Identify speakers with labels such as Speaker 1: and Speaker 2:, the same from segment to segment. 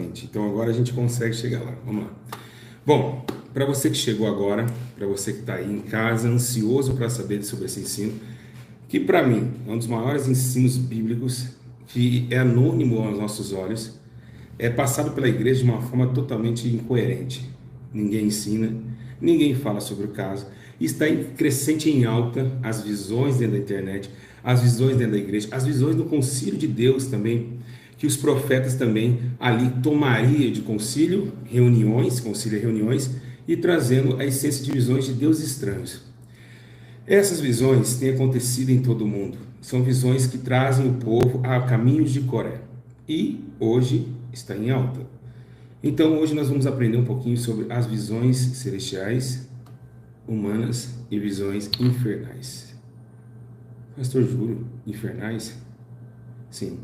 Speaker 1: excelente. Então agora a gente consegue chegar lá. Vamos lá. Bom, para você que chegou agora, para você que está aí em casa, ansioso para saber sobre esse ensino, que para mim é um dos maiores ensinos bíblicos, que é anônimo aos nossos olhos, é passado pela igreja de uma forma totalmente incoerente. Ninguém ensina, ninguém fala sobre o caso. Está em crescente em alta as visões dentro da internet, as visões dentro da igreja, as visões do concílio de Deus também, que os profetas também ali tomariam de concílio e reuniões, e trazendo a essência de visões de Deus estranhos. Essas visões têm acontecido em todo o mundo. São visões que trazem o povo a caminhos de Coré. E hoje está em alta. Então hoje nós vamos aprender um pouquinho sobre as visões celestiais, humanas e visões infernais. Pastor Júlio, infernais? Sim,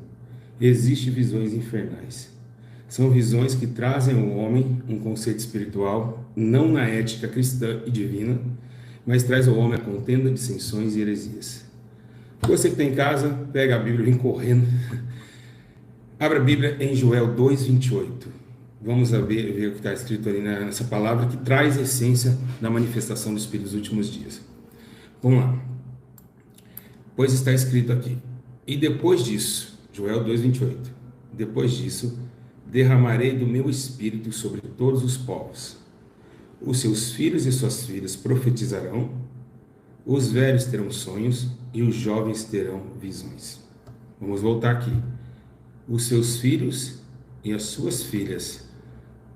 Speaker 1: existem visões infernais. São visões que trazem ao homem um conceito espiritual, não na ética cristã e divina, mas traz ao homem a contenda, dissensões e heresias. Você que está em casa, pega a Bíblia e vem correndo. Abra a Bíblia em Joel 2:28. Vamos ver o que está escrito ali nessa palavra que traz a essência da manifestação do Espírito dos últimos dias. Vamos lá. Pois está escrito aqui: e depois disso, Joel 2:28, depois disso, derramarei do meu Espírito sobre todos os povos. Os seus filhos e suas filhas profetizarão, os velhos terão sonhos e os jovens terão visões. Vamos voltar aqui. Os seus filhos e as suas filhas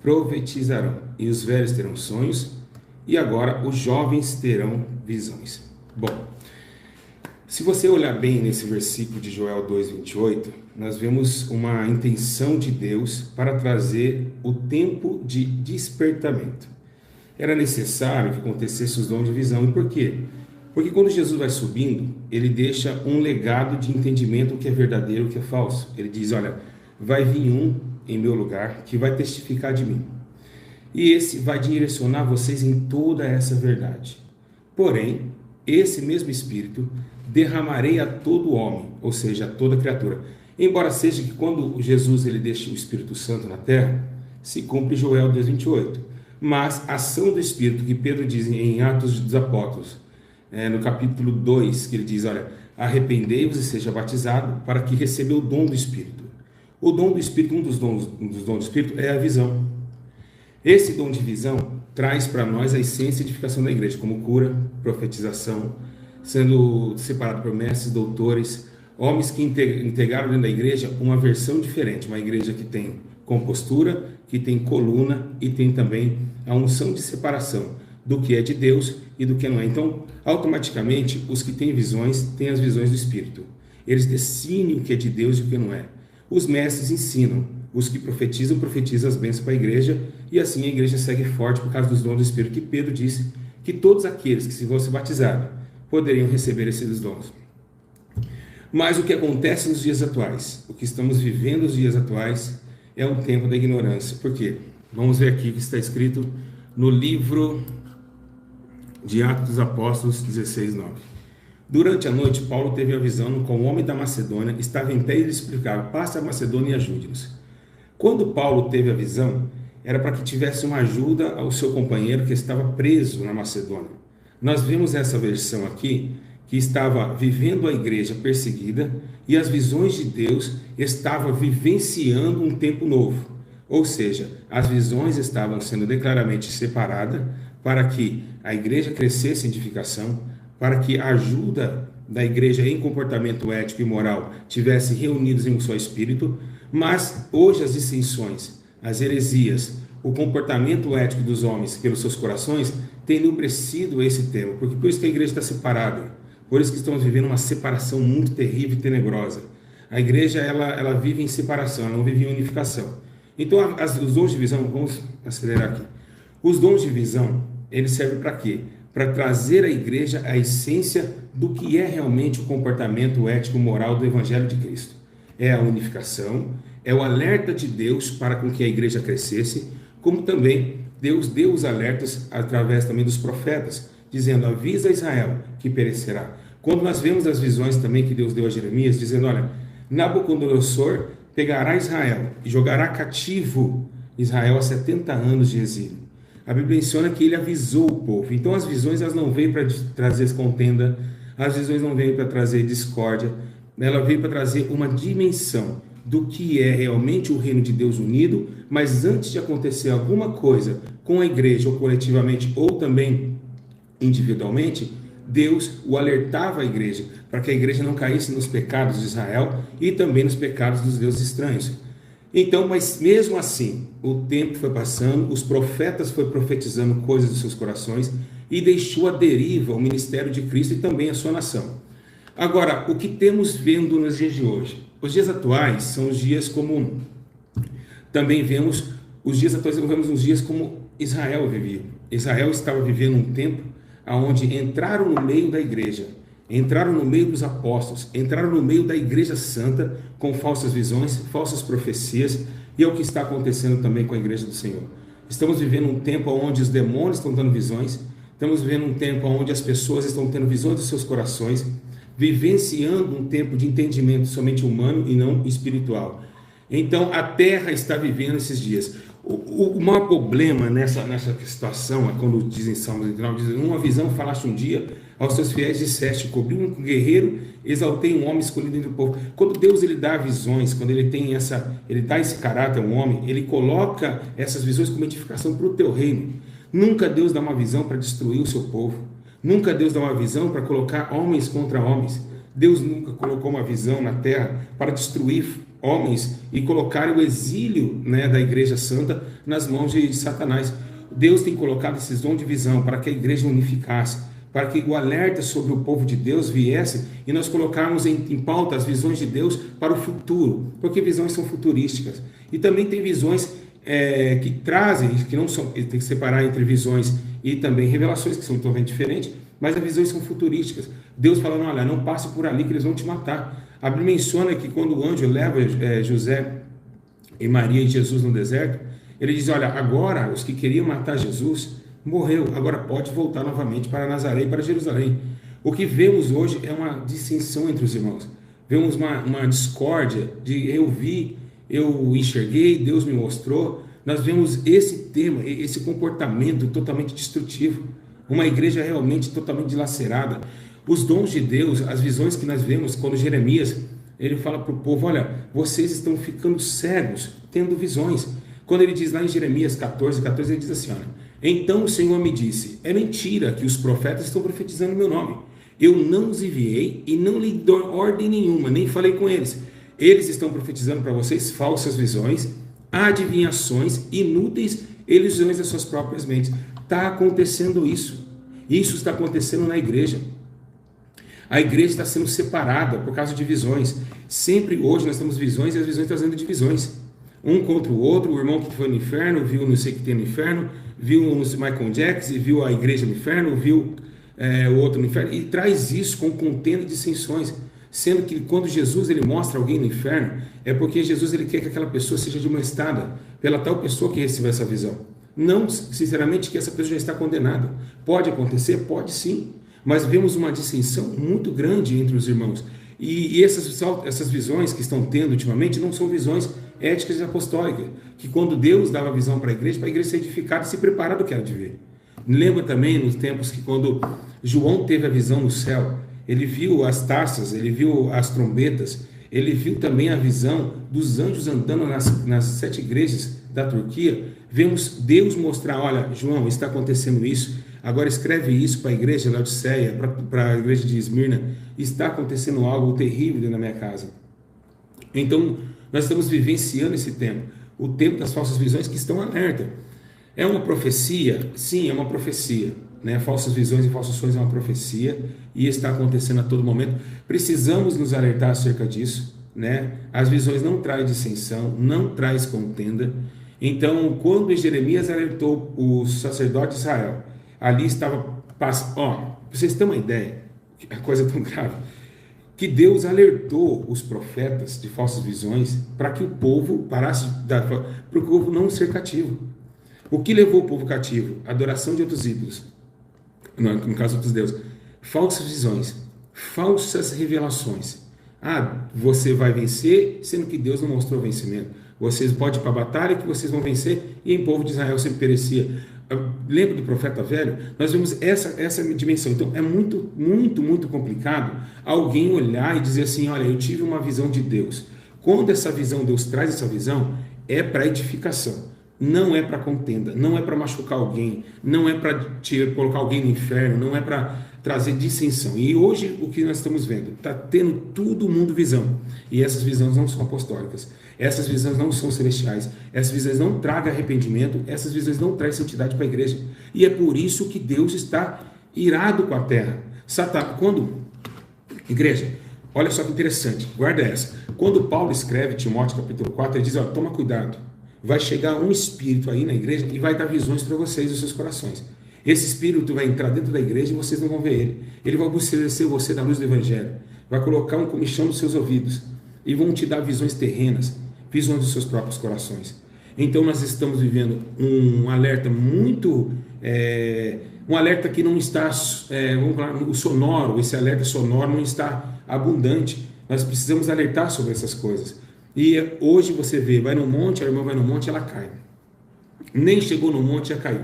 Speaker 1: profetizarão, e os velhos terão sonhos, e agora os jovens terão visões. Bom, se você olhar bem nesse versículo de Joel 2:28, nós vemos uma intenção de Deus para trazer o tempo de despertamento. Era necessário que acontecesse os dons de visão. E por quê? Porque quando Jesus vai subindo, ele deixa um legado de entendimento o que é verdadeiro e o que é falso. Ele diz, olha, vai vir um em meu lugar que vai testificar de mim. E esse vai direcionar vocês em toda essa verdade. Porém, esse mesmo Espírito derramarei a todo homem, ou seja, a toda criatura. Embora seja que quando Jesus ele deixa o Espírito Santo na terra, se cumpre Joel 2:28. Mas a ação do Espírito, que Pedro diz em Atos dos Apóstolos, no capítulo 2, que ele diz, olha, arrependei-vos e seja batizado para que receba o dom do Espírito. O dom do Espírito, um dos dons do Espírito é a visão. Esse dom de visão traz para nós a essência e edificação da igreja, como cura, profetização, sendo separado por mestres, doutores, homens que integraram dentro da igreja uma versão diferente, uma igreja que tem compostura, que tem coluna e tem também a unção de separação do que é de Deus e do que não é. Então, automaticamente, os que têm visões, têm as visões do Espírito. Eles definem o que é de Deus e o que não é. Os mestres ensinam, os que profetizam, profetizam as bênçãos para a igreja, e assim a igreja segue forte por causa dos dons do Espírito, que Pedro disse que todos aqueles que se vão ser batizados poderiam receber esses dons. Mas o que acontece nos dias atuais, o que estamos vivendo nos dias atuais, é um tempo da ignorância. Por quê? Vamos ver aqui o que está escrito no livro de Atos dos Apóstolos 16:9. Durante a noite, Paulo teve a visão no qual o homem da Macedônia estava em pé e lhe explicava, passe a Macedônia e ajude-nos. Quando Paulo teve a visão, era para que tivesse uma ajuda ao seu companheiro que estava preso na Macedônia. Nós vemos essa versão aqui, que estava vivendo a igreja perseguida e as visões de Deus estavam vivenciando um tempo novo. Ou seja, as visões estavam sendo declaradamente separadas para que a igreja crescesse em edificação, para que a ajuda da igreja em comportamento ético e moral tivesse reunidos em um só espírito, mas hoje as dissensões, as heresias, o comportamento ético dos homens pelos seus corações tem enubrecido esse tema, porque por isso que a igreja está separada. Por isso que estamos vivendo uma separação muito terrível e tenebrosa. A igreja, ela vive em separação, ela não vive em unificação. Então, os dons de visão, vamos acelerar aqui. Os dons de visão, eles servem para quê? Para trazer à igreja a essência do que é realmente o comportamento ético moral do Evangelho de Cristo. É a unificação, é o alerta de Deus para com que a igreja crescesse, como também Deus deu os alertas através também dos profetas, dizendo, avisa Israel que perecerá. Quando nós vemos as visões também que Deus deu a Jeremias, dizendo, olha, Nabucodonosor pegará Israel jogará cativo Israel a 70 anos de exílio. A Bíblia menciona que ele avisou o povo. Então as visões elas não veio para trazer contenda, as visões não veio para trazer discórdia, ela veio para trazer uma dimensão do que é realmente o reino de Deus unido, mas antes de acontecer alguma coisa com a igreja, ou coletivamente, ou também individualmente, Deus o alertava a igreja, para que a igreja não caísse nos pecados de Israel e também nos pecados dos deuses estranhos. Então, mas mesmo assim, o tempo foi passando, os profetas foram profetizando coisas dos seus corações e deixou a deriva o ministério de Cristo e também a sua nação. Agora, o que temos vendo nos dias de hoje? Os dias atuais são os dias como também vemos, os dias atuais vemos os dias como Israel vivia. Israel estava vivendo um tempo onde entraram no meio da igreja, entraram no meio dos apóstolos, entraram no meio da igreja santa com falsas visões, falsas profecias, e é o que está acontecendo também com a igreja do Senhor. Estamos vivendo um tempo onde os demônios estão dando visões, estamos vivendo um tempo onde as pessoas estão tendo visões dos seus corações, vivenciando um tempo de entendimento somente humano e não espiritual. Então a terra está vivendo esses dias. O maior problema nessa situação é quando dizem Salmos 39, diz, uma visão falaste um dia aos seus fiéis, disseste, cobri um guerreiro, exaltei um homem escolhido entre o povo. Quando Deus ele dá visões, quando ele tem ele dá esse caráter a um homem, ele coloca essas visões como edificação para o teu reino. Nunca Deus dá uma visão para destruir o seu povo. Nunca Deus dá uma visão para colocar homens contra homens. Deus nunca colocou uma visão na terra para destruir homens e colocar o exílio, da igreja santa nas mãos de Satanás. Deus tem colocado esses dons de visão para que a igreja unificasse, para que o alerta sobre o povo de Deus viesse e nós colocarmos em pauta as visões de Deus para o futuro, porque visões são futurísticas. E também tem visões que trazem, que não são, tem que separar entre visões e também revelações, que são totalmente diferentes, mas as visões são futurísticas. Deus falando, olha, não passe por ali que eles vão te matar. A Bíblia menciona que quando o anjo leva José e Maria e Jesus no deserto, ele diz, olha, agora os que queriam matar Jesus morreu, agora pode voltar novamente para Nazaré e para Jerusalém. O que vemos hoje é uma dissensão entre os irmãos. Vemos uma discórdia de eu vi, eu enxerguei, Deus me mostrou. Nós vemos esse tema, esse comportamento totalmente destrutivo. Uma igreja realmente totalmente dilacerada. Os dons de Deus, as visões que nós vemos, quando Jeremias, ele fala para o povo, olha, vocês estão ficando cegos, tendo visões. Quando ele diz lá em Jeremias 14, ele diz assim, olha, então o Senhor me disse, é mentira que os profetas estão profetizando o meu nome. Eu não os enviei e não lhe dou ordem nenhuma, nem falei com eles. Eles estão profetizando para vocês falsas visões, adivinhações inúteis, ilusões das suas próprias mentes. Está acontecendo isso. Isso está acontecendo na igreja. A igreja está sendo separada por causa de visões. Sempre hoje nós temos visões e as visões trazendo divisões. Um contra o outro, o irmão que foi no inferno, viu não sei o que tem no inferno, viu o Michael Jackson, viu a igreja no inferno, viu o outro no inferno, e traz isso com contenda e dissensões. Sendo que quando Jesus ele mostra alguém no inferno, é porque Jesus ele quer que aquela pessoa seja admoestada pela tal pessoa que recebeu essa visão. Não, sinceramente, que essa pessoa já está condenada. Pode acontecer? Pode sim. Mas vemos uma dissensão muito grande entre os irmãos. E essas visões que estão tendo ultimamente não são visões éticas e apostólicas. Que quando Deus dava visão para a igreja ser edificada e se preparar do que era de ver. Lembra também nos tempos que quando João teve a visão no céu, ele viu as taças, ele viu as trombetas, ele viu também a visão dos anjos andando nas 7 igrejas da Turquia. Vemos Deus mostrar, olha, João, está acontecendo isso, agora escreve isso para a igreja de Laodiceia, para a igreja de Esmirna, está acontecendo algo terrível dentro da minha casa. Então, nós estamos vivenciando esse tempo, o tempo das falsas visões que estão alerta. É uma profecia? Sim, é uma profecia. Falsas visões e falsos sonhos é uma profecia e está acontecendo a todo momento. Precisamos nos alertar acerca disso. As visões não trazem dissensão, não traz contenda. Então, quando Jeremias alertou o sacerdote de Israel, ali estava passando, para vocês terem uma ideia, a coisa é tão grave, que Deus alertou os profetas de falsas visões para que o povo parasse, para o povo não ser cativo. O que levou o povo cativo? Adoração de outros ídolos, no caso outros deuses, falsas visões, falsas revelações. Você vai vencer, sendo que Deus não mostrou vencimento. Vocês podem ir para a batalha que vocês vão vencer, e em povo de Israel sempre perecia. Lembra do profeta velho? Nós vemos essa dimensão. Então é muito, muito, muito complicado alguém olhar e dizer assim, olha, eu tive uma visão de Deus. Quando essa visão, Deus traz essa visão, é para edificação. Não é para contenda, não é para machucar alguém, não é para colocar alguém no inferno, não é para trazer dissensão. E hoje o que nós estamos vendo? Está tendo todo mundo visão. E essas visões não são apostólicas. Essas visões não são celestiais. Essas visões não tragam arrependimento. Essas visões não trazem santidade para a igreja. E é por isso que Deus está irado com a terra. Igreja, olha só que interessante, guarda essa. Quando Paulo escreve Timóteo capítulo 4, ele diz, ó, toma cuidado. Vai chegar um espírito aí na igreja e vai dar visões para vocês, os seus corações. Esse espírito vai entrar dentro da igreja e vocês não vão ver ele. Ele vai obedecer você na luz do evangelho. Vai colocar um comichão nos seus ouvidos. E vão te dar visões terrenas, visões dos seus próprios corações. Então nós estamos vivendo um alerta muito... um alerta que não está... vamos falar, o sonoro, esse alerta sonoro não está abundante. Nós precisamos alertar sobre essas coisas. E hoje você vê, vai no monte, a irmã vai no monte, ela cai. Nem chegou no monte, já caiu.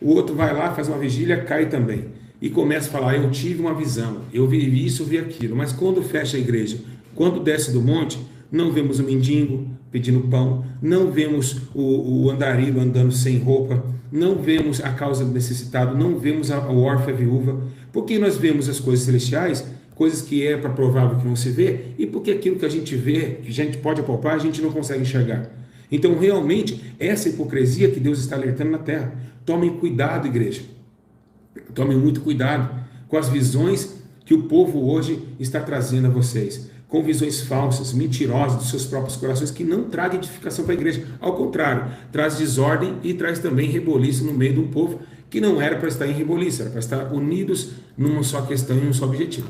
Speaker 1: O outro vai lá, faz uma vigília, cai também. E começa a falar, eu tive uma visão, eu vi isso, eu vi aquilo. Mas quando fecha a igreja, quando desce do monte, não vemos o mendigo pedindo pão, não vemos o andarilho andando sem roupa, não vemos a causa do necessitado, não vemos o órfão e a viúva. Porque nós vemos as coisas celestiais, coisas que é para provável que não se vê, e porque aquilo que a gente vê, que a gente pode apalpar, a gente não consegue enxergar. Então, realmente, essa hipocrisia que Deus está alertando na terra. Tomem cuidado, igreja. Tomem muito cuidado com as visões que o povo hoje está trazendo a vocês. Com visões falsas, mentirosas dos seus próprios corações, que não trazem edificação para a igreja. Ao contrário, traz desordem e traz também reboliço no meio de um povo que não era para estar em reboliço, era para estar unidos numa só questão e um só objetivo.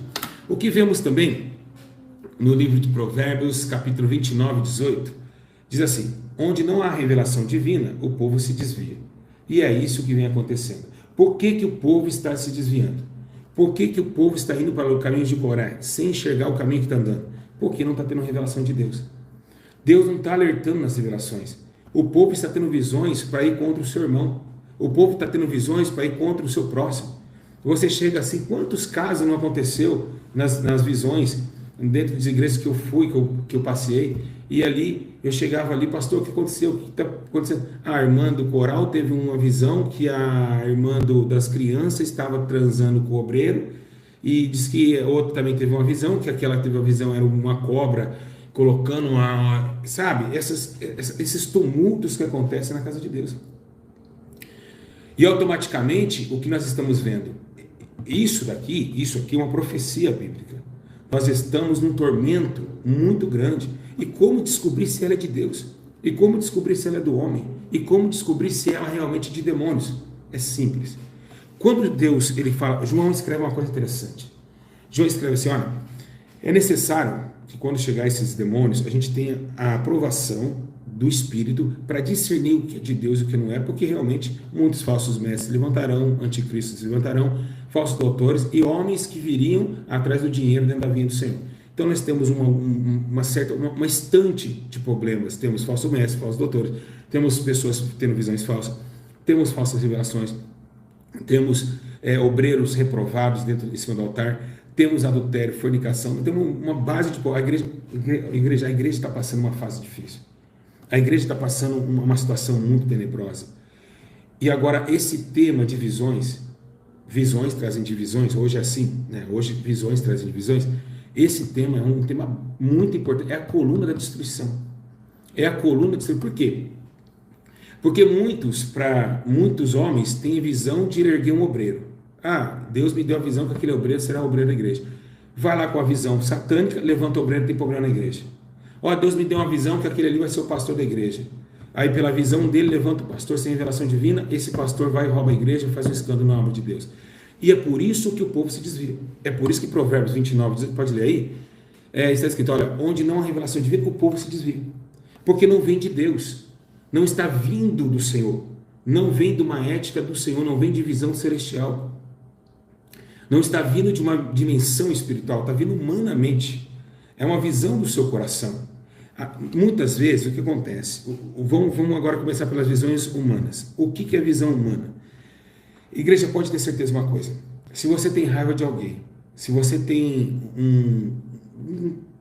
Speaker 1: O que vemos também no livro de Provérbios, capítulo 29, 18, diz assim, onde não há revelação divina, o povo se desvia. E é isso que vem acontecendo. Por que o povo está se desviando? Por que o povo está indo para o caminho de Coré, sem enxergar o caminho que está andando? Porque não está tendo revelação de Deus. Deus não está alertando nas revelações. O povo está tendo visões para ir contra o seu irmão. O povo está tendo visões para ir contra o seu próximo. Você chega assim, quantos casos não aconteceu nas visões, dentro das igrejas que eu fui, que eu passei, e ali, eu chegava ali, pastor, o que aconteceu? O que está acontecendo? A irmã do coral teve uma visão que a irmã das crianças estava transando com o obreiro, e diz que outro também teve uma visão, que aquela que teve uma visão era uma cobra, colocando sabe, esses tumultos que acontecem na casa de Deus. E automaticamente, o que nós estamos vendo? Isso aqui é uma profecia bíblica. Nós estamos num tormento muito grande. E como descobrir se ela é de Deus? E como descobrir se ela é do homem? E como descobrir se ela é realmente de demônios? É simples. Quando Deus, ele fala, João escreve uma coisa interessante. João escreve assim, olha, é necessário que quando chegar esses demônios, a gente tenha a aprovação do Espírito para discernir o que é de Deus e o que não é, porque realmente muitos falsos mestres levantarão, anticristos levantarão, falsos doutores e homens que viriam atrás do dinheiro dentro da vinha do Senhor. Então nós temos uma estante de problemas, temos falsos mestres, falsos doutores, temos pessoas tendo visões falsas, temos falsas revelações, temos obreiros reprovados dentro de cima do altar, temos adultério, fornicação, temos uma base de... A igreja está passando uma fase difícil. A igreja está passando uma situação muito tenebrosa. E agora, esse tema de visões trazem divisões, hoje é assim, né? Hoje visões trazem divisões. Esse tema é um tema muito importante, é a coluna da destruição. É a coluna da destruição. Por quê? Porque muitos homens têm visão de erguer um obreiro. Ah, Deus me deu a visão que aquele obreiro será o obreiro da igreja. Vai lá com a visão satânica, levanta o obreiro, tem problema na igreja. Ó, Deus me deu uma visão que aquele ali vai ser o pastor da igreja. Aí pela visão dele levanta o pastor sem revelação divina, esse pastor vai e rouba a igreja e faz um escândalo na alma de Deus. E é por isso que o povo se desvia. É por isso que Provérbios 29, pode ler aí, está escrito, olha, onde não há revelação divina, o povo se desvia. Porque não vem de Deus, não está vindo do Senhor, não vem de uma ética do Senhor, não vem de visão celestial, não está vindo de uma dimensão espiritual, está vindo humanamente. É uma visão do seu coração. Muitas vezes, o que acontece? Vamos agora começar pelas visões humanas. O que é visão humana? Igreja, pode ter certeza de uma coisa. Se você tem raiva de alguém, se você tem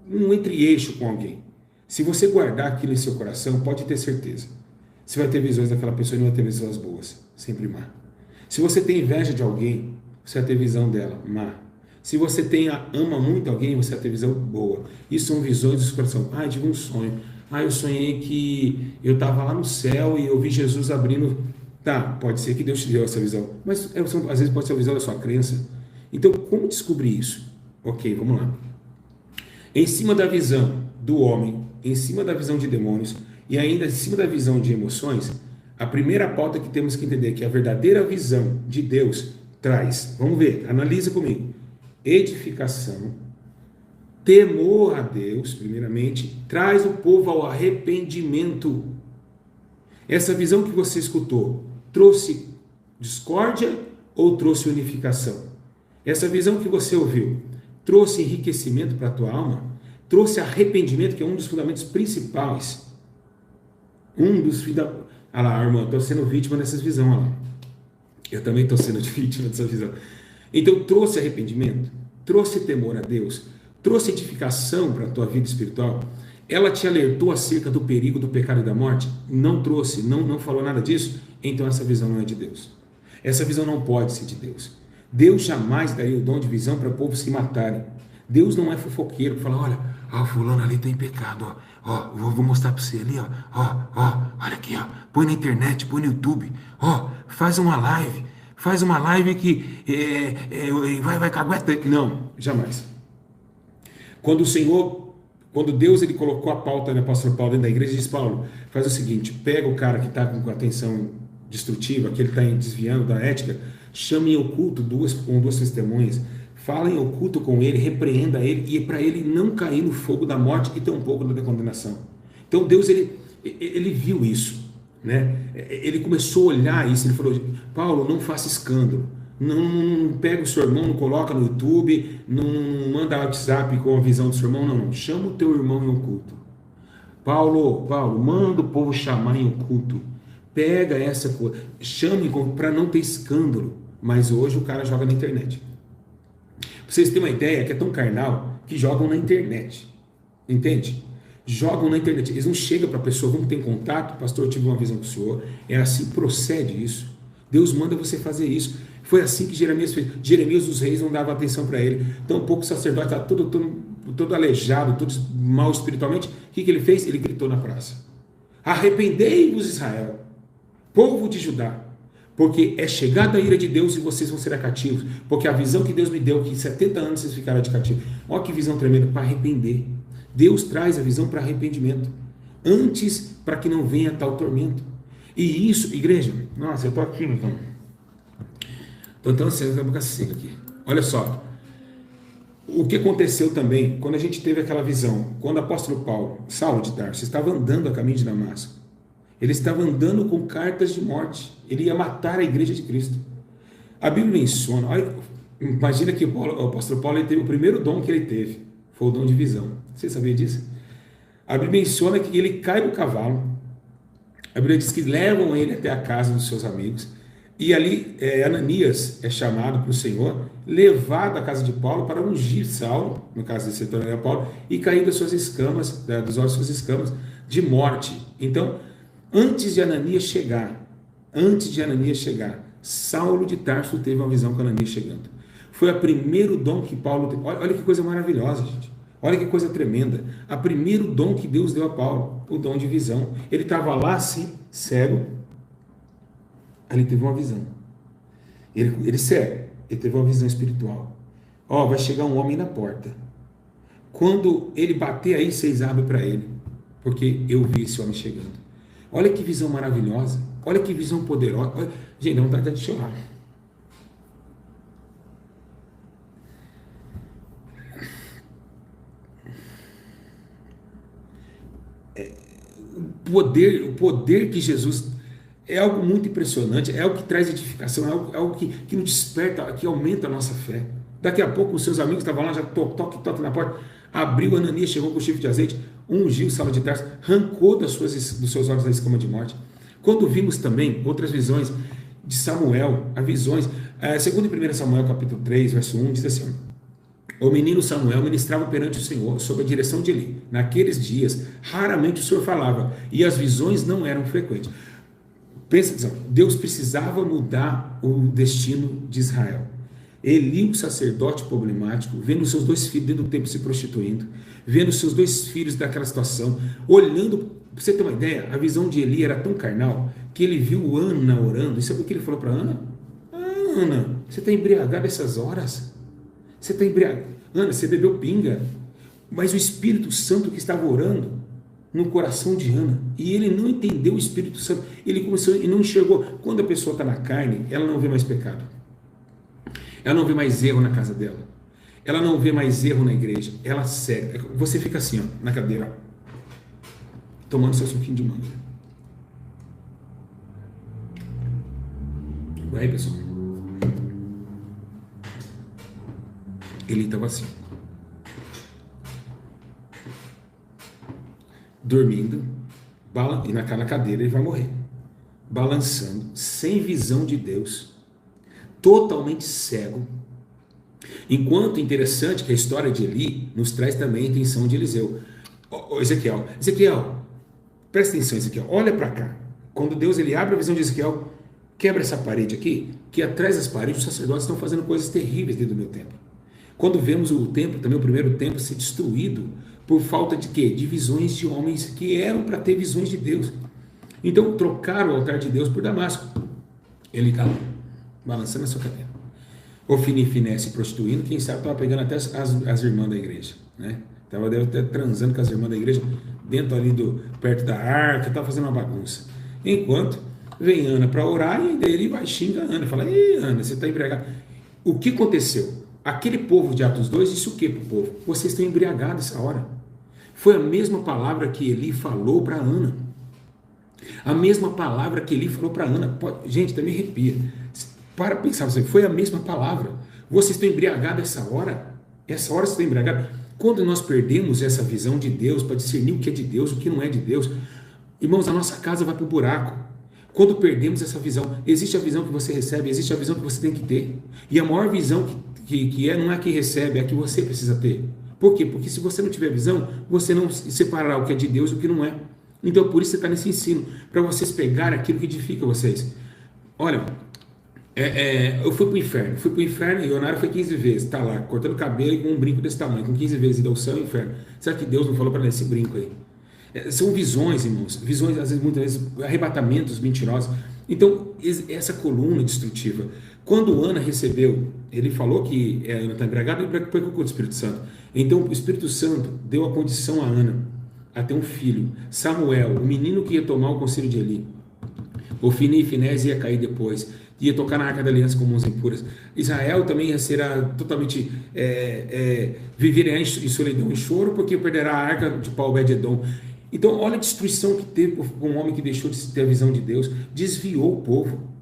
Speaker 1: um entre-eixo com alguém, se você guardar aquilo em seu coração, pode ter certeza. Você vai ter visões daquela pessoa e não vai ter visões boas. Sempre má. Se você tem inveja de alguém, você vai ter visão dela má. Se você ama muito alguém, você vai ter visão boa. Isso são visões do seu coração. Eu tive um sonho. Eu sonhei que eu estava lá no céu e eu vi Jesus abrindo. Tá, pode ser que Deus te deu essa visão. Mas às vezes pode ser a visão da sua crença. Então, como descobrir isso? Ok, vamos lá. Em cima da visão do homem, em cima da visão de demônios e ainda em cima da visão de emoções, a primeira pauta que temos que entender é que a verdadeira visão de Deus traz, vamos ver, analisa comigo, edificação, temor a Deus, primeiramente, traz o povo ao arrependimento. Essa visão que você escutou trouxe discórdia ou trouxe unificação? Essa visão que você ouviu trouxe enriquecimento para a tua alma? Trouxe arrependimento, que é um dos fundamentos principais. Ah lá, irmão, estou sendo vítima dessas visões. Lá. Eu também estou sendo vítima dessa visão. Então, trouxe arrependimento? Trouxe temor a Deus? Trouxe edificação para a tua vida espiritual? Ela te alertou acerca do perigo do pecado e da morte? Não trouxe, não falou nada disso? Então essa visão não é de Deus. Essa visão não pode ser de Deus. Deus jamais daria o dom de visão para o povo se matarem. Deus não é fofoqueiro para falar, olha, fulano ali tem pecado, vou mostrar para você ali, olha aqui, põe na internet, põe no YouTube, faz uma live que vai cagueta. Não, jamais. Quando Deus ele colocou a pauta, né, apóstolo Paulo, dentro da igreja, diz, Paulo, faz o seguinte, pega o cara que está com atenção destrutiva, que ele está desviando da ética, chame em oculto com duas testemunhas, fala em oculto com ele, repreenda ele, e para ele não cair no fogo da morte e tampouco da condenação. Então Deus, ele viu isso, né? Ele começou a olhar isso, ele falou, Paulo, não faça escândalo, não pega o seu irmão, não coloca no YouTube, não manda WhatsApp com a visão do seu irmão, não, chama o teu irmão em oculto. Paulo, manda o povo chamar em oculto, pega essa coisa, chame para não ter escândalo, mas hoje o cara joga na internet. Pra vocês terem uma ideia, que é tão carnal, que jogam na internet, entende? Jogam na internet, eles não chegam para a pessoa, vamos ter contato, pastor, eu tive uma visão com o senhor, é assim que procede isso, Deus manda você fazer isso. Foi assim que Jeremias fez. Jeremias, os reis não davam atenção para ele. Tampouco o sacerdote estava todo aleijado, todo mal espiritualmente. O que ele fez? Ele gritou na praça. Arrependei-vos, Israel, povo de Judá, porque é chegada a ira de Deus e vocês vão ser cativos. Porque a visão que Deus me deu, que em 70 anos vocês ficaram de cativo. Olha que visão tremenda, para arrepender. Deus traz a visão para arrependimento. Antes, para que não venha tal tormento. E isso, igreja, nossa, eu estou aqui, então. Então, assim, a boca seca aqui. Olha só. O que aconteceu também, quando a gente teve aquela visão, quando o apóstolo Saulo de Tarso, estava andando a caminho de Damasco, ele estava andando com cartas de morte, ele ia matar a igreja de Cristo. A Bíblia menciona, olha, imagina que o apóstolo Paulo ele teve o primeiro dom que ele teve, foi o dom de visão. Você sabia disso? A Bíblia menciona que ele cai do cavalo, a Bíblia diz que levam ele até a casa dos seus amigos, e ali Ananias é chamado para o Senhor, levado à casa de Paulo para ungir Saulo, no caso de setor Paulo, e cair das suas escamas, dos olhos das suas escamas, de morte. Então, antes de Ananias chegar, Saulo de Tarso teve uma visão com Ananias chegando. Foi o primeiro dom que Paulo teve. Olha que coisa maravilhosa, gente. Olha que coisa tremenda. O primeiro dom que Deus deu a Paulo, o dom de visão. Ele estava lá assim, cego. Aí ele teve uma visão. Ele cego, ele teve uma visão espiritual. Vai chegar um homem na porta. Quando ele bater aí, vocês abrem para ele. Porque eu vi esse homem chegando. Olha que visão maravilhosa. Olha que visão poderosa. Olha, gente, não dá de chorar. O poder que Jesus é algo muito impressionante, é algo que traz edificação, é algo que nos desperta, que aumenta a nossa fé. Daqui a pouco os seus amigos estavam lá, já toque na porta, abriu, Ananias chegou com o chifre de azeite. ungiu Saulo de Tarso, arrancou dos seus olhos a escama de morte. Quando vimos também outras visões de Samuel, as visões, segundo em 1 Samuel capítulo 3, verso 1, diz assim: o menino Samuel ministrava perante o Senhor, sob a direção de Eli. Naqueles dias, raramente o Senhor falava, e as visões não eram frequentes. Pensa atenção, Deus precisava mudar o destino de Israel. Eli, o sacerdote problemático, vendo seus 2 filhos dentro do templo se prostituindo, vendo seus 2 filhos daquela situação, olhando, para você ter uma ideia, a visão de Eli era tão carnal, que ele viu Ana orando, e sabe o que ele falou para Ana? Ana, você está embriagada essas horas? Você está embriagada? Ana, você bebeu pinga? Mas o Espírito Santo que estava orando no coração de Ana, e ele não entendeu o Espírito Santo, ele começou e não enxergou. Quando a pessoa está na carne, ela não vê mais pecado, ela não vê mais erro na casa dela, ela não vê mais erro na igreja, ela segue. Você fica assim, ó, na cadeira, tomando seu suquinho de manga. Aí, pessoal, ele estava assim, dormindo, e naquela cadeira ele vai morrer, balançando, sem visão de Deus, totalmente cego. Enquanto interessante que a história de Eli nos traz também a intenção de Eliseu. Ezequiel, presta atenção, Ezequiel, olha para cá. Quando Deus ele abre a visão de Ezequiel, quebra essa parede aqui, que atrás das paredes os sacerdotes estão fazendo coisas terríveis dentro do meu templo. Quando vemos o templo, também o primeiro templo, ser destruído por falta de quê? De visões de homens que eram para ter visões de Deus. Então trocaram o altar de Deus por Damasco. Ele está balançando a sua cadeira. Ofni e Finé se prostituindo, quem sabe estava pegando até as irmãs da igreja, né? Estava até transando com as irmãs da igreja, dentro ali perto da arca, estava fazendo uma bagunça. Enquanto vem Ana para orar, e daí ele vai xingar a Ana, fala: ei, Ana, você está embriagada. O que aconteceu? Aquele povo de Atos 2 disse o que para o povo? Vocês estão embriagados essa hora. Foi a mesma palavra que Eli falou para Ana. A mesma palavra que Eli falou para Ana. Gente, até me arrepia. Para pensar, foi a mesma palavra. Vocês estão embriagados essa hora? Essa hora vocês estão embriagados? Quando nós perdemos essa visão de Deus, para discernir o que é de Deus, o que não é de Deus, irmãos, a nossa casa vai para o buraco. Quando perdemos essa visão, existe a visão que você recebe, existe a visão que você tem que ter. E a maior visão não é a que recebe, é a que você precisa ter. Por quê? Porque se você não tiver visão, você não separará o que é de Deus e o que não é. Então, por isso você está nesse ensino, para vocês pegarem aquilo que edifica vocês. Olha, eu fui para o inferno e Leonardo foi 15 vezes, está lá, cortando cabelo e com um brinco desse tamanho, com 15 vezes ida ao céu e ao inferno. Será que Deus não falou para ele esse brinco aí? São visões, irmãos, visões, às vezes, muitas vezes, arrebatamentos mentirosos. Então, essa coluna destrutiva, quando Ana recebeu, ele falou que Ana está embriagada, e pecou com o Espírito Santo. Então, o Espírito Santo deu a condição a Ana a ter um filho, Samuel, o menino que ia tomar o conselho de Eli. Ofni e Finés ia cair depois, ia tocar na Arca da Aliança com mãos impuras. Israel também ia ser totalmente, viverá em solidão e choro, porque perderá a Arca de Obed-Edom. Então, olha a destruição que teve com um homem que deixou de ter a visão de Deus, desviou o povo.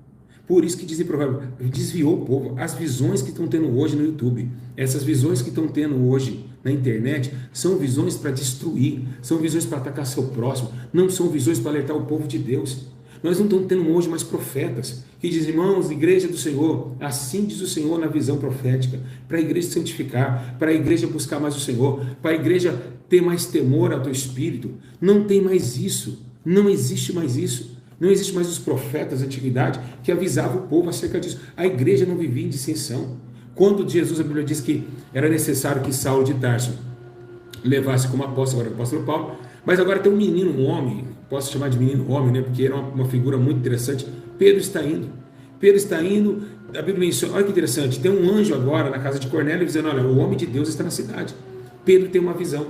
Speaker 1: Por isso que diz em Provérbio, desviou o povo. As visões que estão tendo hoje no YouTube, essas visões que estão tendo hoje na internet, são visões para destruir, são visões para atacar seu próximo, não são visões para alertar o povo de Deus. Nós não estamos tendo hoje mais profetas que dizem: irmãos, igreja do Senhor, assim diz o Senhor na visão profética, para a igreja santificar, para a igreja buscar mais o Senhor, para a igreja ter mais temor ao teu espírito. Não tem mais isso, não existe mais isso. Não existe mais os profetas da antiguidade que avisavam o povo acerca disso. A igreja não vivia em dissensão. Quando Jesus, a Bíblia diz que era necessário que Saulo de Tarso levasse como apóstolo, agora o apóstolo Paulo, mas agora tem um menino, um homem, posso chamar de menino homem, né? Porque era uma figura muito interessante. Pedro está indo, a Bíblia menciona, olha que interessante, tem um anjo agora na casa de Cornélio dizendo: olha, o homem de Deus está na cidade. Pedro tem uma visão.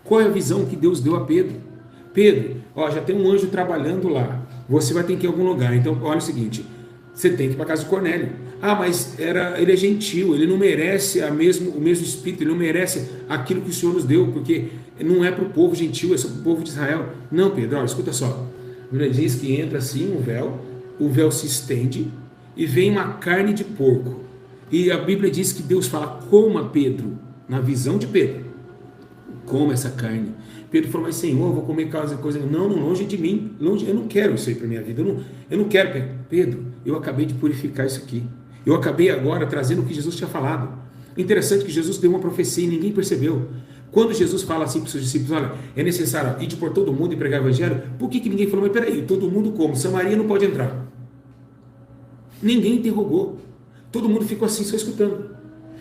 Speaker 1: Qual é a visão que Deus deu a Pedro? Pedro, já tem um anjo trabalhando lá, você vai ter que ir em algum lugar. Então, olha o seguinte, você tem que ir para a casa de Cornélio. Mas ele é gentil, ele não merece o mesmo espírito, ele não merece aquilo que o Senhor nos deu, porque não é para o povo gentil, é só para o povo de Israel. Não, Pedro, escuta só, a Bíblia diz que entra assim o véu se estende e vem uma carne de porco. E a Bíblia diz que Deus fala: coma, Pedro, na visão de Pedro, coma essa carne. Pedro falou, mas Senhor, eu vou comer coisa. Não, longe de mim. Eu não quero isso aí para minha vida. Eu não quero. Pedro, eu acabei de purificar isso aqui. Eu acabei agora trazendo o que Jesus tinha falado. Interessante que Jesus deu uma profecia e ninguém percebeu. Quando Jesus fala assim para os seus discípulos, olha, é necessário ir por todo mundo e pregar o evangelho, por que ninguém falou, mas peraí, todo mundo como? Samaria não pode entrar. Ninguém interrogou. Todo mundo ficou assim, só escutando.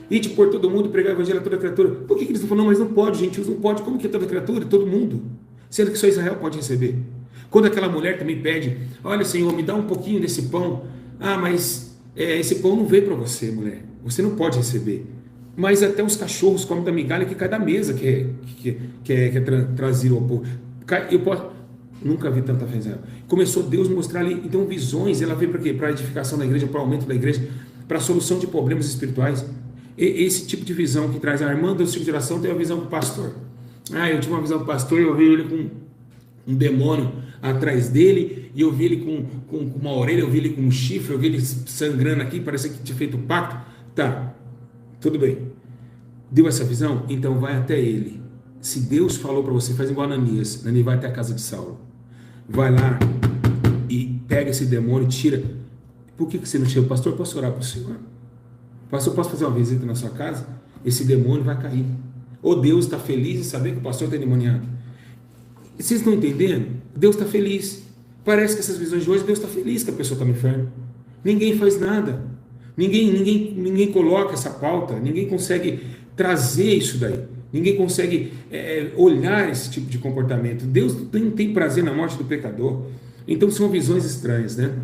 Speaker 1: Ir por todo mundo e pregar o evangelho a toda criatura. Por que eles não falaram, não, mas não pode, gentios não pode. Como que é toda criatura? Todo mundo. Sendo que só Israel pode receber. Quando aquela mulher também pede, olha Senhor, me dá um pouquinho desse pão. Ah, mas esse pão não veio para você, mulher. Você não pode receber. Mas até os cachorros comem da migalha que cai da mesa, que é trazido ao povo. Eu posso... Nunca vi tanta fé. Começou Deus mostrar ali, então visões, ela veio para quê? Para a edificação da igreja, para o aumento da igreja, para a solução de problemas espirituais. Esse tipo de visão que traz a irmã do ciclo de oração tem a visão do pastor. Eu tive uma visão do pastor, eu vi ele com um demônio atrás dele, e eu vi ele com uma orelha, eu vi ele com um chifre, eu vi ele sangrando aqui, parecia que tinha feito um pacto. Tá, tudo bem. Deu essa visão? Então vai até ele. Se Deus falou para você, faz igual Ananias. Ananias vai até a casa de Saulo. Vai lá e pega esse demônio e tira. Por que você não chega? Pastor, posso orar para o senhor? Pastor, posso fazer uma visita na sua casa? Esse demônio vai cair. Ou Deus está feliz em saber que o pastor está endemoniado. Vocês estão entendendo? Deus está feliz. Parece que essas visões de hoje, Deus está feliz que a pessoa está no inferno. Ninguém faz nada. Ninguém coloca essa pauta. Ninguém consegue trazer isso daí. Ninguém consegue olhar esse tipo de comportamento. Deus não tem prazer na morte do pecador. Então são visões estranhas, né?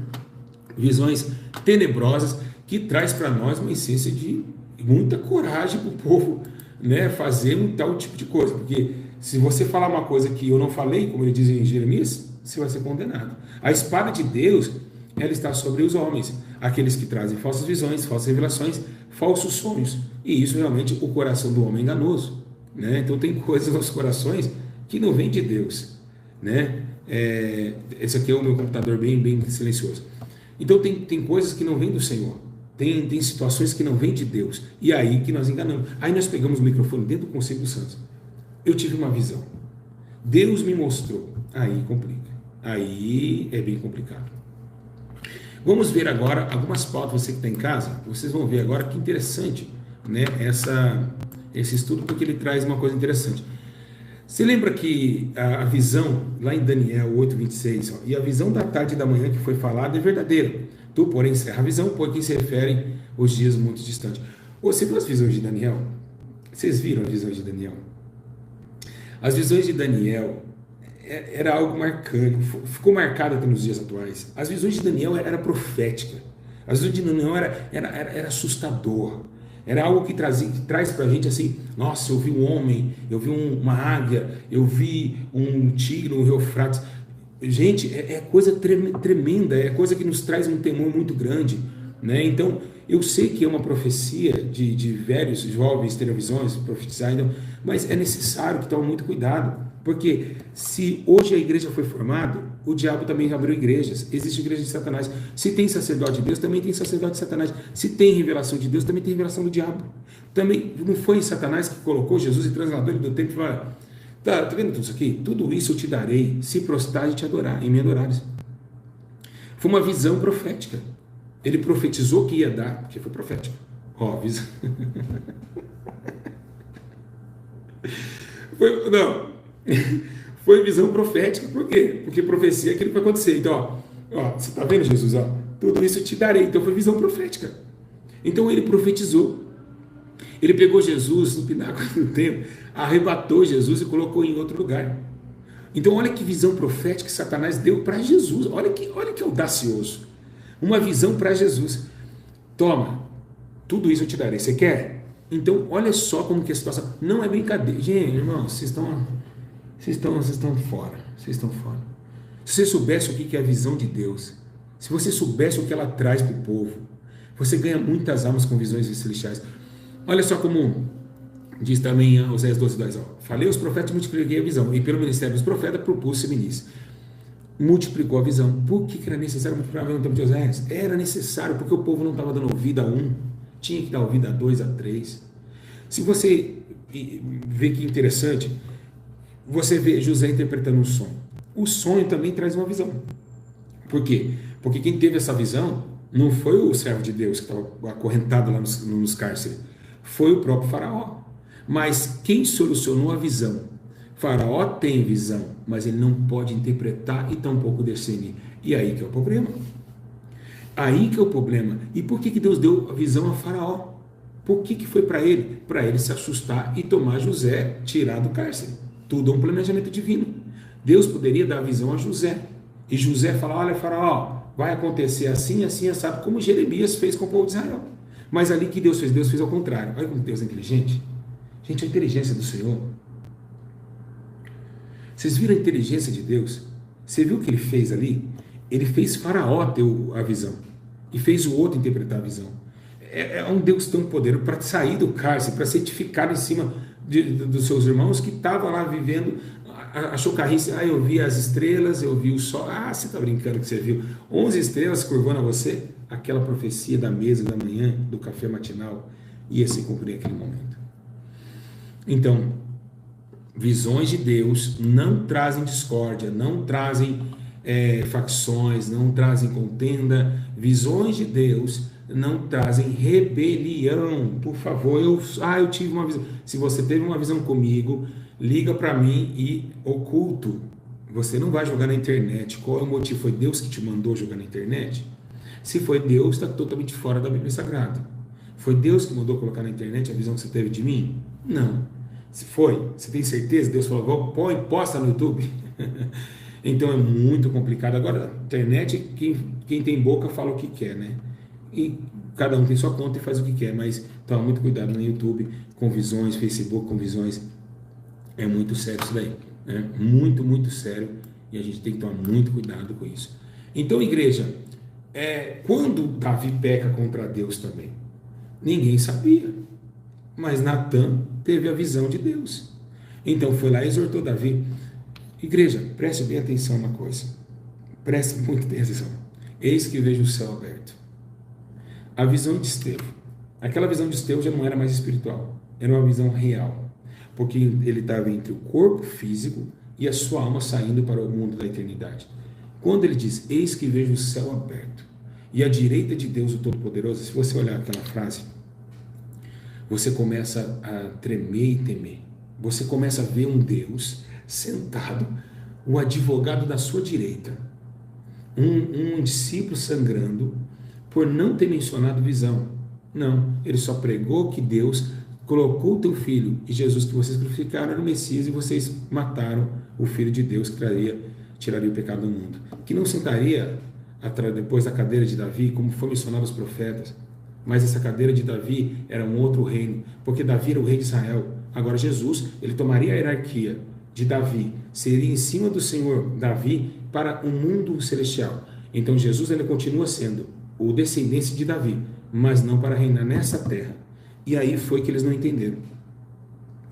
Speaker 1: Visões tenebrosas que traz para nós uma essência de muita coragem para o povo, né, fazer um tal tipo de coisa. Porque se você falar uma coisa que eu não falei, como ele diz em Jeremias, você vai ser condenado. A espada de Deus, ela está sobre os homens, aqueles que trazem falsas visões, falsas revelações, falsos sonhos. E isso realmente o coração do homem é enganoso. Né? Então tem coisas nos nossos corações que não vêm de Deus, né? Esse aqui é o meu computador bem silencioso. Então tem coisas que não vêm do Senhor, tem situações que não vêm de Deus, e aí que nós enganamos. Aí nós pegamos o microfone dentro do Conselho dos Santos. Eu tive uma visão, Deus me mostrou, aí complica, aí é bem complicado. Vamos ver agora algumas pautas. Você que está em casa, vocês vão ver agora que interessante, né, esse estudo, porque ele traz uma coisa interessante. Você lembra que a visão, lá em Daniel 8:26, e a visão da tarde e da manhã que foi falada é verdadeira. Tu, porém, encerra a visão, porque se referem os dias muito distantes. Você viu as visões de Daniel? Vocês viram as visões de Daniel? As visões de Daniel era algo marcante, ficou marcado até nos dias atuais. As visões de Daniel era profética. As visões de Daniel era assustador. Era algo que traz para a gente assim, nossa, eu vi um homem, eu vi uma águia, eu vi um tigre no Rio Eufrates. Gente, é coisa tremenda, é coisa que nos traz um temor muito grande, né? Então, eu sei que é uma profecia de velhos, jovens, terem visões, profetizar, então, mas é necessário que tome muito cuidado, porque se hoje a igreja foi formada, o diabo também abriu igrejas. Existe igreja de Satanás. Se tem sacerdote de Deus, também tem sacerdote de Satanás. Se tem revelação de Deus, também tem revelação do diabo. Também não foi Satanás que colocou Jesus e transladou ele do templo e falou: tá vendo tudo isso aqui? Tudo isso eu te darei, se prostrar e te adorar, e me adorares. Foi uma visão profética. Ele profetizou que ia dar, porque foi profético. Ó, visão. Foi visão profética. Por quê? Porque profecia é aquilo que vai acontecer. Então, ó, você está vendo, Jesus? Ó, tudo isso eu te darei. Então foi visão profética. Então ele profetizou. Ele pegou Jesus no pináculo do templo, arrebatou Jesus e colocou em outro lugar. Então olha que visão profética que Satanás deu para Jesus. Olha que audacioso. Uma visão para Jesus. Toma, tudo isso eu te darei. Você quer? Então olha só como que a situação... Não é brincadeira. Gente, irmãos, vocês estão fora. Vocês estão fora. Se você soubesse o que é a visão de Deus, se você soubesse o que ela traz para o povo, você ganha muitas almas com visões celestiais. Olha só como diz também Oséias 12:2. Falei aos profetas e multipliquei a visão, e pelo ministério dos profetas propus-se ministro. Multiplicou a visão. Por que era necessário multiplicar a visão no tempo de Oséias? Era necessário, porque o povo não estava dando ouvido a um, tinha que dar ouvido a 2, a 3. Se você vê que interessante, você vê José interpretando um sonho. O sonho também traz uma visão. Por quê? Porque quem teve essa visão não foi o servo de Deus que estava acorrentado lá nos cárceres, foi o próprio Faraó. Mas quem solucionou a visão? Faraó tem visão, mas ele não pode interpretar e tampouco discernir. E aí que é o problema. Aí que é o problema. E por que Deus deu a visão a Faraó? Por que foi para ele? Para ele se assustar e tomar José, tirar do cárcere. Tudo é um planejamento divino. Deus poderia dar a visão a José. E José fala, olha Faraó, vai acontecer assim, assim, sabe como Jeremias fez com o povo de Israel. Mas ali que Deus fez ao contrário. Olha como Deus é inteligente. Gente, a inteligência do Senhor. Vocês viram a inteligência de Deus? Você viu o que ele fez ali? Ele fez Faraó ter a visão. E fez o outro interpretar a visão. É um Deus tão poderoso para sair do cárcere, para certificar em cima dos seus irmãos que estavam lá vivendo a chocarrice. Eu vi as estrelas, eu vi o sol. Você está brincando que você viu 11 estrelas curvando a você? Aquela profecia da mesa da manhã, do café matinal, ia se cumprir naquele momento. Então, visões de Deus não trazem discórdia, não trazem facções, não trazem contenda. Visões de Deus não trazem rebelião. Por favor, eu tive uma visão. Se você teve uma visão comigo, liga para mim e oculto. Você não vai jogar na internet. Qual é o motivo? Foi Deus que te mandou jogar na internet? Se foi Deus, está totalmente fora da Bíblia Sagrada. Foi Deus que mandou colocar na internet a visão que você teve de mim? Não. Se foi, você tem certeza? Deus falou, posta no YouTube. Então é muito complicado. Agora, internet, quem tem boca fala o que quer, né? E cada um tem sua conta e faz o que quer, mas toma muito cuidado no YouTube com visões, Facebook com visões. É muito sério isso daí, né? Muito, muito sério, e a gente tem que tomar muito cuidado com isso. Então, igreja, quando Davi peca contra Deus também, ninguém sabia, mas Natan teve a visão de Deus. Então foi lá e exortou Davi. Igreja, preste bem atenção uma coisa, preste muito bem atenção. Eis que vejo o céu aberto. A visão de Estevão, aquela visão de Estevão já não era mais espiritual, era uma visão real, porque ele estava entre o corpo físico e a sua alma saindo para o mundo da eternidade. Quando ele diz, eis que vejo o céu aberto, e à direita de Deus o Todo-Poderoso, se você olhar aquela frase, você começa a tremer e temer. Você começa a ver um Deus sentado, o advogado da sua direita, um discípulo sangrando por não ter mencionado visão. Não, ele só pregou que Deus colocou o teu filho e Jesus que vocês crucificaram era o Messias e vocês mataram o Filho de Deus que tiraria o pecado do mundo. Que não sentaria depois da cadeira de Davi, como foi mencionado os profetas. Mas essa cadeira de Davi era um outro reino, porque Davi era o rei de Israel. Agora Jesus, ele tomaria a hierarquia de Davi, seria em cima do Senhor Davi para o mundo celestial. Então Jesus ele continua sendo o descendente de Davi, mas não para reinar nessa terra. E aí foi que eles não entenderam.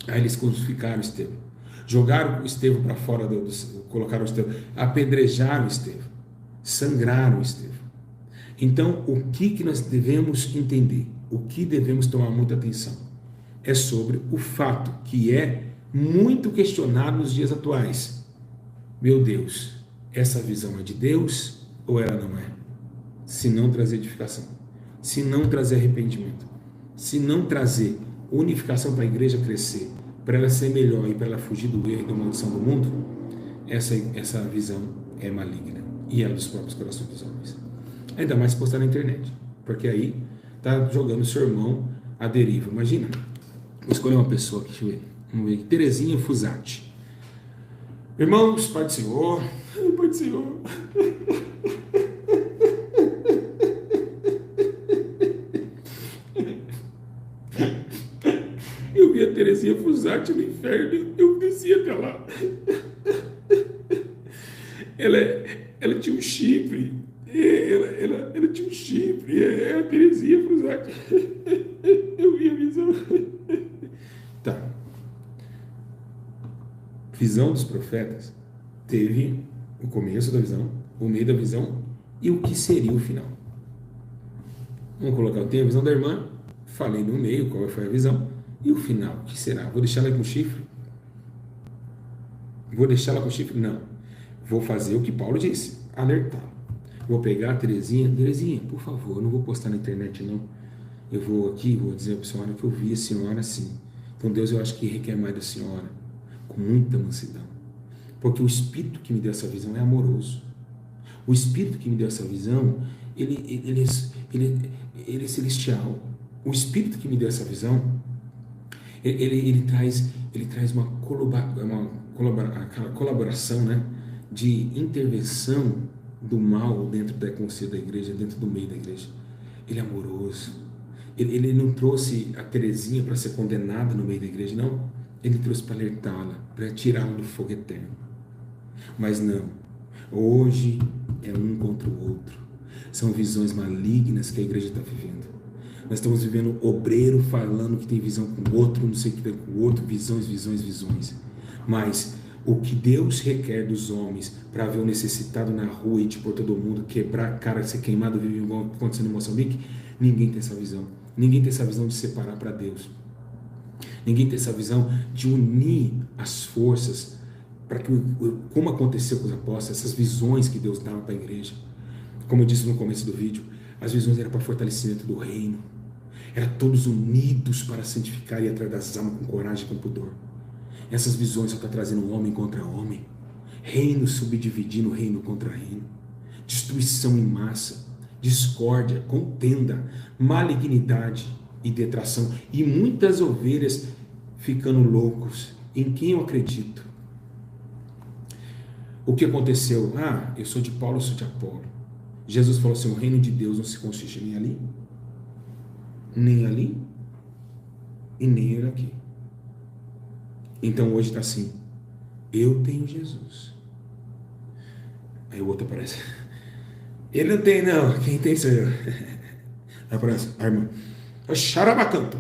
Speaker 1: Aí eles crucificaram Estevão, jogaram Estevão para fora, colocaram Estevão, apedrejaram Estevão, sangraram Estevão. Então, o que nós devemos entender? O que devemos tomar muita atenção? É sobre o fato que é muito questionado nos dias atuais. Meu Deus, essa visão é de Deus ou ela não é? Se não trazer edificação, se não trazer arrependimento, se não trazer unificação para a igreja crescer, para ela ser melhor e para ela fugir do erro e da maldição do mundo, essa visão é maligna e é dos próprios corações dos homens. Ainda mais postar na internet, porque aí está jogando seu irmão à deriva. Imagina, vou escolher uma pessoa aqui, deixa eu ver, vamos ver, Terezinha Fusati. Irmãos, Pai do Senhor, Pai do Senhor. Eu vi a Terezinha Fusati no inferno, eu desci até lá. Ela tinha um chifre. Ela tinha um chifre, a Terezinha Fusati. Eu vi a visão. Tá. Visão dos profetas teve o começo da visão, o meio da visão e o que seria o final. Vamos colocar, tem a visão da irmã, falei no meio qual foi a visão e o final, o que será? Vou deixar ela com o chifre. Vou deixá-la com chifre? Não. Vou fazer o que Paulo disse, alertar. Vou pegar a Terezinha, por favor, eu não vou postar na internet não. Eu vou aqui, vou dizer para a senhora que eu vi a senhora assim. Então Deus, eu acho que requer mais da senhora, com muita mansidão. Porque o Espírito que me deu essa visão é amoroso. O Espírito que me deu essa visão, ele é celestial. O Espírito que me deu essa visão, ele traz uma colaboração, né, de intervenção do mal dentro da consciência da igreja, dentro do meio da igreja. Ele é amoroso. Ele não trouxe a Terezinha para ser condenada no meio da igreja, não. Ele trouxe para alertá-la, para tirá-la do fogo eterno. Mas não. Hoje é um contra o outro. São visões malignas que a igreja está vivendo. Nós estamos vivendo obreiro falando que tem visão com o outro, não sei o que tem com o outro, visões. Mas o que Deus requer dos homens para ver o necessitado na rua e de por todo mundo, quebrar a cara, ser queimado, viver igual acontecendo em Moçambique, ninguém tem essa visão. Ninguém tem essa visão de separar para Deus. Ninguém tem essa visão de unir as forças para que, como aconteceu com os apóstolos, essas visões que Deus dava para a igreja. Como eu disse no começo do vídeo, as visões eram para fortalecimento do reino. Eram todos unidos para santificar e ir atrás das almas com coragem e com pudor. Essas visões só estão trazendo homem contra homem. Reino subdividindo reino contra reino. Destruição em massa. Discórdia, contenda, malignidade e detração. E muitas ovelhas ficando loucos. Em quem eu acredito? O que aconteceu? Eu sou de Paulo, eu sou de Apolo. Jesus falou assim, o reino de Deus não se constitui nem ali e nem aqui. Então hoje está assim, eu tenho Jesus. Aí o outro aparece, ele não tem não, quem tem sou eu. Aí aparece a irmã, xarabacanta,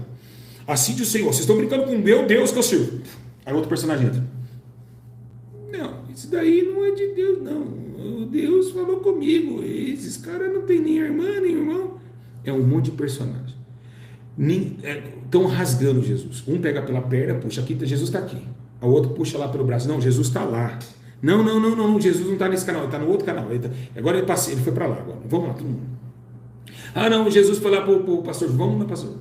Speaker 1: assim diz o Senhor, vocês estão brincando com o meu Deus que eu sirvo. Aí outro personagem entra, não, isso daí não é de Deus não. Deus falou comigo, esses caras não tem nem irmã, nem irmão. É um monte de personagem. Estão rasgando Jesus. Um pega pela perna, puxa aqui, Jesus está aqui. O outro puxa lá pelo braço. Não, Jesus está lá. Não, Jesus não está nesse canal, ele está no outro canal. Agora ele foi para lá. Agora. Vamos lá, todo mundo. Não, Jesus foi lá para o pastor. Vamos lá, pastor.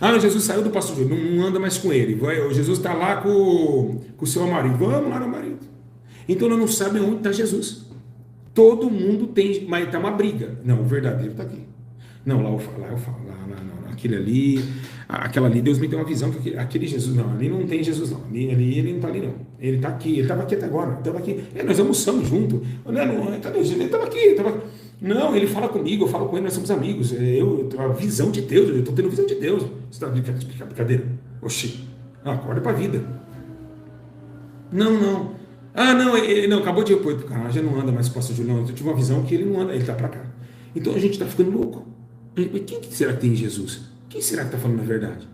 Speaker 1: Não, Jesus saiu do pastor. Não anda mais com ele. Jesus está lá com o seu marido. Vamos lá no marido. Então nós não sabemos onde está Jesus. Todo mundo tem, mas está uma briga. Não, o verdadeiro está aqui. Não, lá eu falo, aquele ali, aquela ali, Deus me deu uma visão que aquele Jesus, não, ali não tem Jesus não, ali ele não está ali não, ele está aqui, ele estava aqui até agora, estava aqui, nós almoçamos junto, ele estava aqui, não, ele fala comigo, eu falo com ele, nós somos amigos, eu tenho a visão de Deus, eu estou tendo visão de Deus, você está brincadeira? Oxi, acorda para a vida. Não, acabou de ir para o canal, já não anda mais com o pastor Julião, eu tive uma visão que ele não anda, ele está para cá. Então a gente está ficando louco. Mas quem será que tem em Jesus? Quem será que está falando a verdade?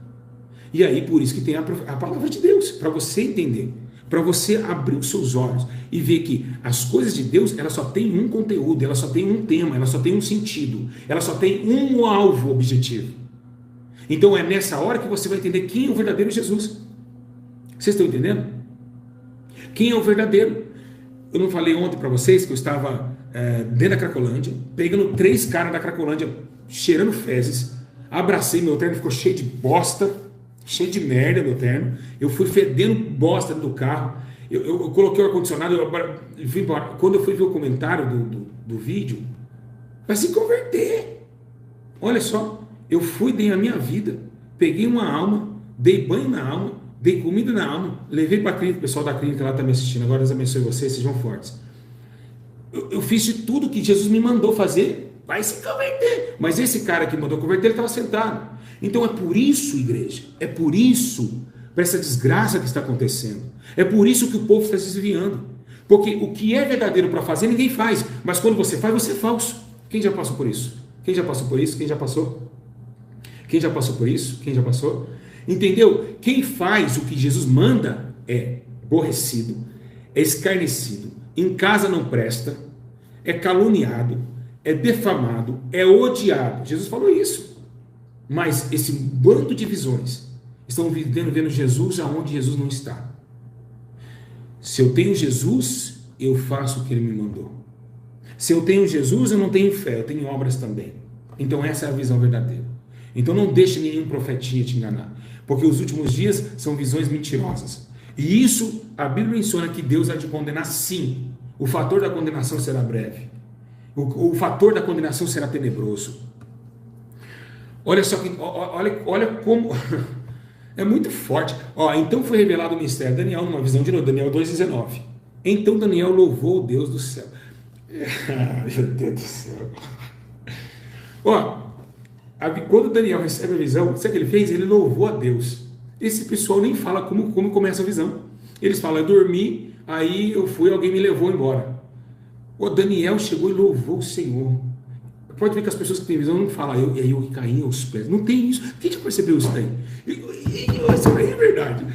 Speaker 1: E aí por isso que tem a palavra de Deus, para você entender, para você abrir os seus olhos e ver que as coisas de Deus, elas só tem um conteúdo, elas só tem um tema, elas só tem um sentido, elas só tem um alvo objetivo. Então é nessa hora que você vai entender quem é o verdadeiro Jesus. Vocês estão entendendo? Quem é o verdadeiro? Eu não falei ontem para vocês que eu estava dentro da Cracolândia, pegando 3 caras da Cracolândia, cheirando fezes, abracei meu terno, ficou cheio de bosta, cheio de merda meu terno, eu fui fedendo bosta do carro, eu coloquei o ar-condicionado, eu fui embora. Quando eu fui ver o comentário do vídeo, vai se converter. Olha só, eu dei a minha vida, peguei uma alma, dei banho na alma, dei comida na alma, levei para a clínica, o pessoal da clínica lá está me assistindo, agora Deus abençoe vocês, sejam fortes. Eu fiz de tudo que Jesus me mandou fazer, vai se converter. Mas esse cara que mandou converter, ele estava sentado. Então é por isso, igreja, é por isso, para essa desgraça que está acontecendo, é por isso que o povo está se desviando. Porque o que é verdadeiro para fazer, ninguém faz. Mas quando você faz, você é falso. Quem já passou por isso? Quem já passou por isso? Quem já passou? Quem já passou por isso? Quem já passou? Entendeu? Quem faz o que Jesus manda é aborrecido, é escarnecido, em casa não presta, é caluniado, é defamado, é odiado. Jesus falou isso. Mas esse bando de visões estão vendo Jesus aonde Jesus não está. Se eu tenho Jesus, eu faço o que ele me mandou. Se eu tenho Jesus, eu não tenho fé, eu tenho obras também. Então essa é a visão verdadeira. Então não deixe nenhum profetinha te enganar, porque os últimos dias são visões mentirosas. E isso, a Bíblia menciona que Deus há de condenar sim. O fator da condenação será breve. O fator da condenação será tenebroso. Olha só, olha como... É muito forte. Então foi revelado o mistério. Daniel, numa visão de Daniel 2,19. Então Daniel louvou o Deus do céu. Meu Deus do céu. Quando Daniel recebe a visão, sabe o que ele fez? Ele louvou a Deus. Esse pessoal nem fala como começa a visão. Eles falam, eu dormi, aí eu fui, alguém me levou embora. Daniel chegou e louvou o Senhor. Pode ver que as pessoas que têm visão não falam, e aí eu caí aos pés. Não tem isso. Quem já percebeu isso daí? Isso aí é verdade.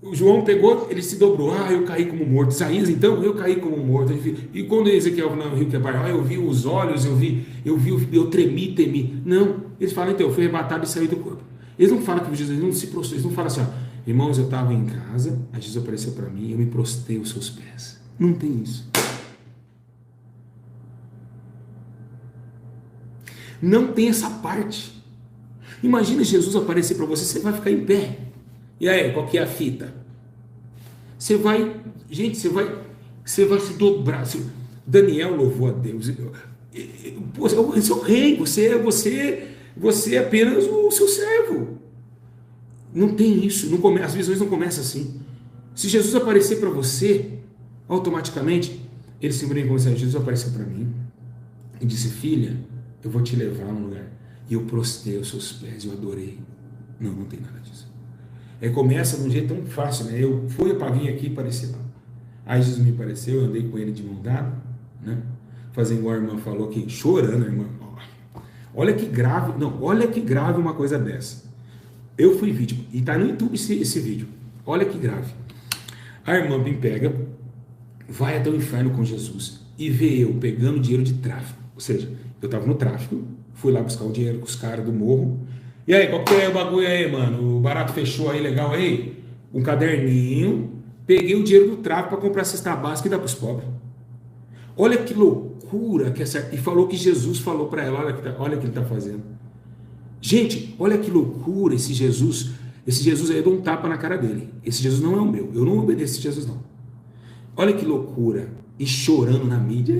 Speaker 1: O João pegou, ele se dobrou. Eu caí como morto. Isaías, então, eu caí como morto. E quando Ezequiel não riu que eu vi os olhos, eu tremi, temi. Não. Eles falam, então, eu fui arrebatado e saí do corpo. Eles não falam que Jesus não se prostrou. Eles não falam assim, irmãos, eu estava em casa, aí Jesus apareceu para mim, eu me prostrei aos seus pés. Não tem isso. Não tem essa parte. Imagina Jesus aparecer para você, você vai ficar em pé. E aí, qual que é a fita? Você vai se dobrar. Daniel louvou a Deus. Você é o rei, você é apenas o seu servo. Não tem isso. As visões não começam assim. Se Jesus aparecer para você, automaticamente, ele simplesmente começa a dizer, Jesus apareceu para mim e disse, filha, eu vou te levar a um lugar. E eu prostrei aos seus pés, eu adorei. Não tem nada disso. Começa de um jeito tão fácil, né? Eu fui, apaguei aqui e apareci lá. Aí Jesus me apareceu, eu andei com ele de mão dada, né? Fazendo igual a irmã falou aqui, chorando, a irmã. Olha que grave, olha que grave uma coisa dessa. Eu fui vítima, e tá no YouTube esse vídeo. Olha que grave. A irmã me pega, vai até o inferno com Jesus e vê eu pegando dinheiro de tráfico. Ou seja, eu estava no tráfico, fui lá buscar o dinheiro com os caras do morro. E aí, qual que é o bagulho aí, mano? O barato fechou aí, legal aí? Um caderninho, peguei o dinheiro do tráfico para comprar cesta básica e dar para os pobres. Olha que loucura que essa... E falou que Jesus falou para ela, olha o que ele está fazendo. Gente, olha que loucura esse Jesus. Esse Jesus aí, eu dou um tapa na cara dele. Esse Jesus não é o meu. Eu não obedeço esse Jesus, não. Olha que loucura. E chorando na mídia.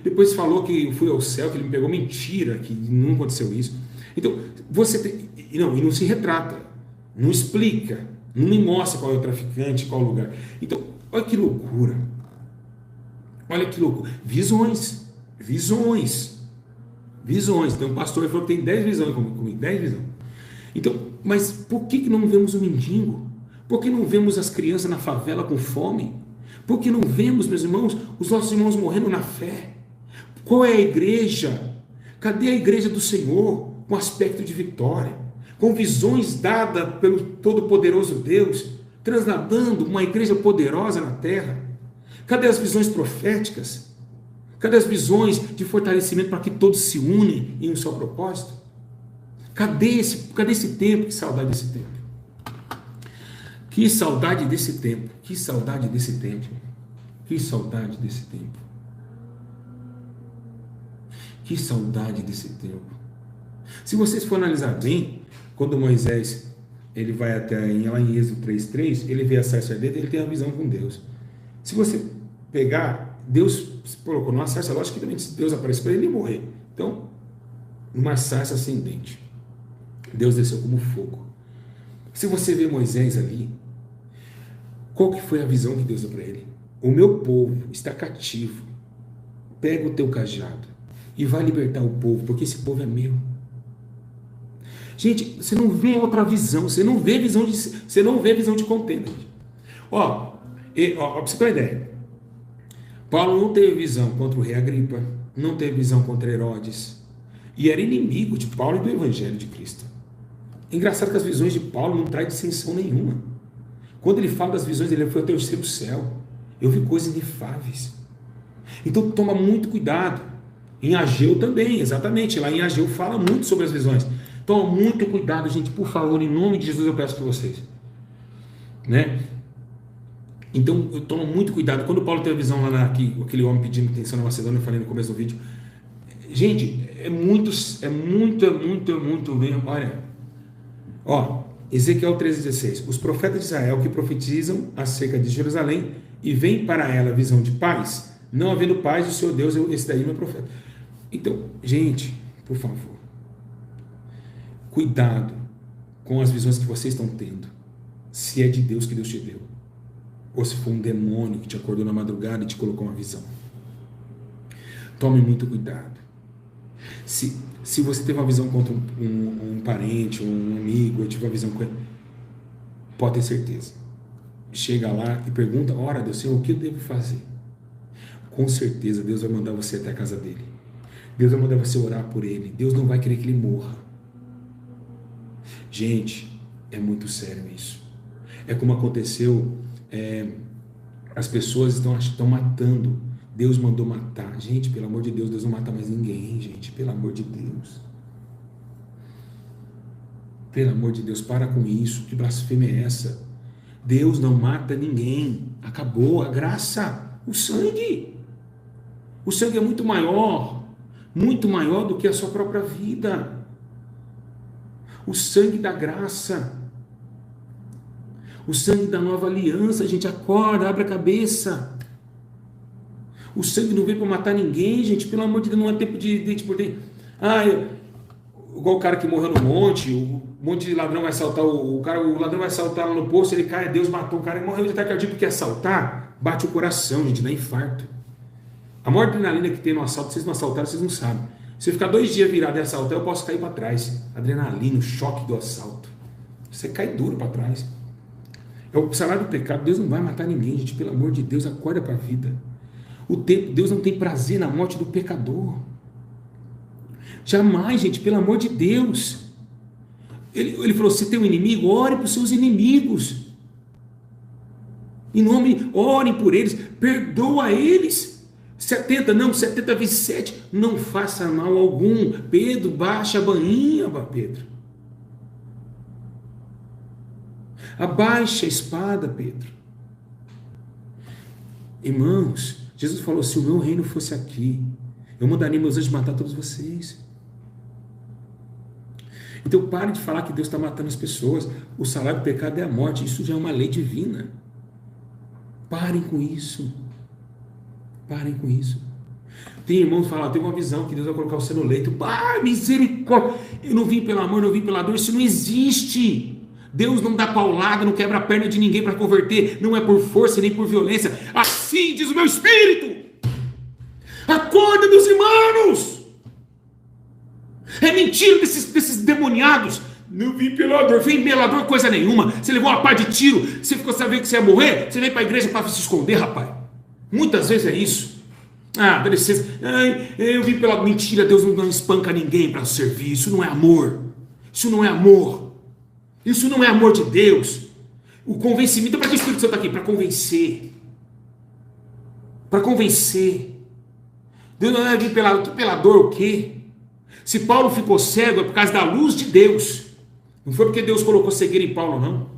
Speaker 1: Depois falou que fui ao céu, que ele me pegou. Mentira, que não aconteceu isso. Então, você tem... E não se retrata. Não explica. Não me mostra qual é o traficante, qual é o lugar. Então, olha que loucura. Olha que loucura. Visões. Tem um pastor que falou que tem 10 visões comigo. 10 visões. Então, mas por que não vemos o mendigo? Por que não vemos as crianças na favela com fome? Por que não vemos, meus irmãos, os nossos irmãos morrendo na fé? Qual é a igreja? Cadê a igreja do Senhor? Com aspecto de vitória, com visões dadas pelo Todo-Poderoso Deus, trasladando uma igreja poderosa na terra. Cadê as visões proféticas? Cadê as visões de fortalecimento para que todos se unem em um só propósito? Cadê esse tempo? Que saudade desse tempo. Que saudade desse tempo. Que saudade desse tempo. Que saudade desse tempo. Que saudade desse tempo. Se vocês for analisar bem, quando Moisés ele vai até lá em Êxodo 3:3, ele vê a sarça ardente, ele tem a visão com Deus. Se você pegar, Deus colocou numa sarça, lógico que também se Deus aparecer para ele, morrer. Então, numa sarça ascendente, Deus desceu como fogo. Se você vê Moisés ali, qual que foi a visão que Deus deu para ele? O meu povo está cativo. Pega o teu cajado e vai libertar o povo, porque esse povo é meu. Gente, você não vê outra visão, você não vê visão de contenda. Pra você ter uma ideia, Paulo não teve visão contra o rei Agripa, não teve visão contra Herodes, e era inimigo de Paulo e do Evangelho de Cristo. É engraçado que as visões de Paulo não trazem dissensão nenhuma. Quando ele fala das visões, ele foi ao terceiro céu. Eu vi coisas inefáveis. Então toma muito cuidado. Em Ageu também, exatamente. Lá em Ageu fala muito sobre as visões. Toma muito cuidado, gente, por favor, em nome de Jesus eu peço para vocês. Né? Então, eu tomo muito cuidado. Quando o Paulo teve a visão lá aquele homem pedindo atenção na Macedônia, eu falei no começo do vídeo. Gente, é muito bem. Olha, Ezequiel 13,16. Os profetas de Israel que profetizam acerca de Jerusalém e vem para ela a visão de paz, não havendo paz, o Senhor Deus, esse daí não é profeta. Então, gente, por favor, cuidado com as visões que vocês estão tendo. Se é de Deus que Deus te deu, ou se for um demônio que te acordou na madrugada e te colocou uma visão. Tome muito cuidado. Se você teve uma visão contra um parente, um amigo, eu tive uma visão com ele, pode ter certeza. Chega lá e pergunta, ora Deus, Senhor, o que eu devo fazer? Com certeza Deus vai mandar você até a casa dele. Deus vai mandar você orar por ele. Deus não vai querer que ele morra. Gente, é muito sério isso. É como aconteceu, as pessoas estão matando. Deus mandou matar. Gente, pelo amor de Deus, Deus não mata mais ninguém, gente. Pelo amor de Deus. Pelo amor de Deus, para com isso. Que blasfêmia é essa? Deus não mata ninguém. Acabou a graça. O sangue. O sangue é muito maior do que a sua própria vida. O sangue da graça. O sangue da nova aliança. Gente, acorda, abre a cabeça. O sangue não veio para matar ninguém, gente. Pelo amor de Deus, não é tempo de dente por dente. Igual o cara que morreu no monte, um monte de ladrão vai assaltar o ladrão vai assaltar lá no poço, ele cai, Deus matou o cara e morreu de ataque cardíaco, porque assaltar bate o coração, gente, dá infarto. A maior adrenalina que tem no assalto, vocês não assaltaram, vocês não sabem. Se eu ficar 2 dias virado e assaltar, eu posso cair para trás. Adrenalina, o choque do assalto. Você cai duro para trás. É o salário do pecado. Deus não vai matar ninguém, gente. Pelo amor de Deus, acorda para a vida. Deus não tem prazer na morte do pecador. Jamais, gente, pelo amor de Deus. Ele falou, se tem um inimigo, ore para os seus inimigos. Orem por eles, perdoa eles. 70 vezes 7, não faça mal algum. Pedro, baixa a bainha, Pedro. Abaixa a espada, Pedro. Irmãos, Jesus falou, se o meu reino fosse aqui, eu mandaria meus anjos matar todos vocês. Então pare de falar que Deus está matando as pessoas. O salário do pecado é a morte. Isso já é uma lei divina. Parem com isso. Parem com isso. Tem irmãos que falam, tem uma visão que Deus vai colocar você no leito. Misericórdia. Eu não vim pelo amor, não vim pela dor. Isso não existe. Deus não dá paulada, não quebra a perna de ninguém para converter. Não é por força nem por violência. Assim diz o meu espírito. Acorda, meus irmãos. É mentira desses demoniados. Não vim pela dor. Vem pela dor coisa nenhuma. Você levou uma pá de tiro. Você ficou sabendo que você ia morrer. Você veio para a igreja para se esconder, rapaz. Muitas vezes é isso. Dá licença. Eu vim pela mentira. Deus não espanca ninguém para servir. Isso não é amor. Isso não é amor. Isso não é amor de Deus. O convencimento, para que o Espírito Santo está aqui? Para convencer. Para convencer. Deus não vai vir pela dor o quê? Se Paulo ficou cego é por causa da luz de Deus. Não foi porque Deus colocou cegueira em Paulo, não.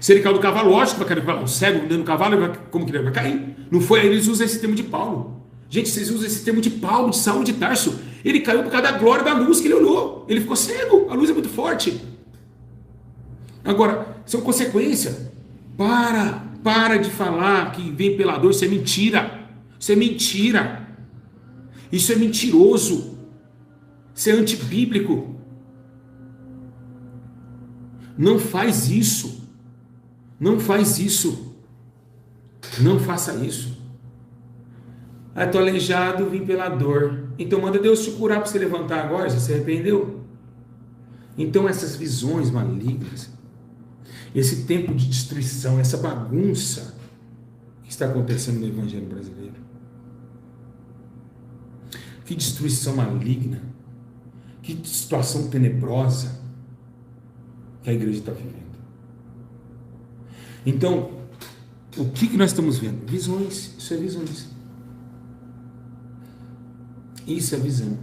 Speaker 1: Se ele caiu do cavalo, lógico que vai cair. Um cego dentro do cavalo, como que ele vai cair? Não foi aí, eles usam esse termo de Paulo. Gente, vocês usam esse termo de Paulo, de Saulo de Tarso. Ele caiu por causa da glória da luz que ele olhou. Ele ficou cego, a luz é muito forte. Agora, são consequências. Para de falar que vem pela dor, isso é mentira. Isso é mentira. Isso é mentiroso. Isso é antibíblico. Não faz isso. Não faz isso. Não faça isso. Estou aleijado, vim pela dor. Então manda Deus te curar para você levantar agora. Você se arrependeu? Então essas visões malignas, esse tempo de destruição, essa bagunça que está acontecendo no Evangelho brasileiro. Que destruição maligna. Que situação tenebrosa que a igreja está vivendo. Então, o que nós estamos vendo? Visões. Isso é visões. Isso é visão.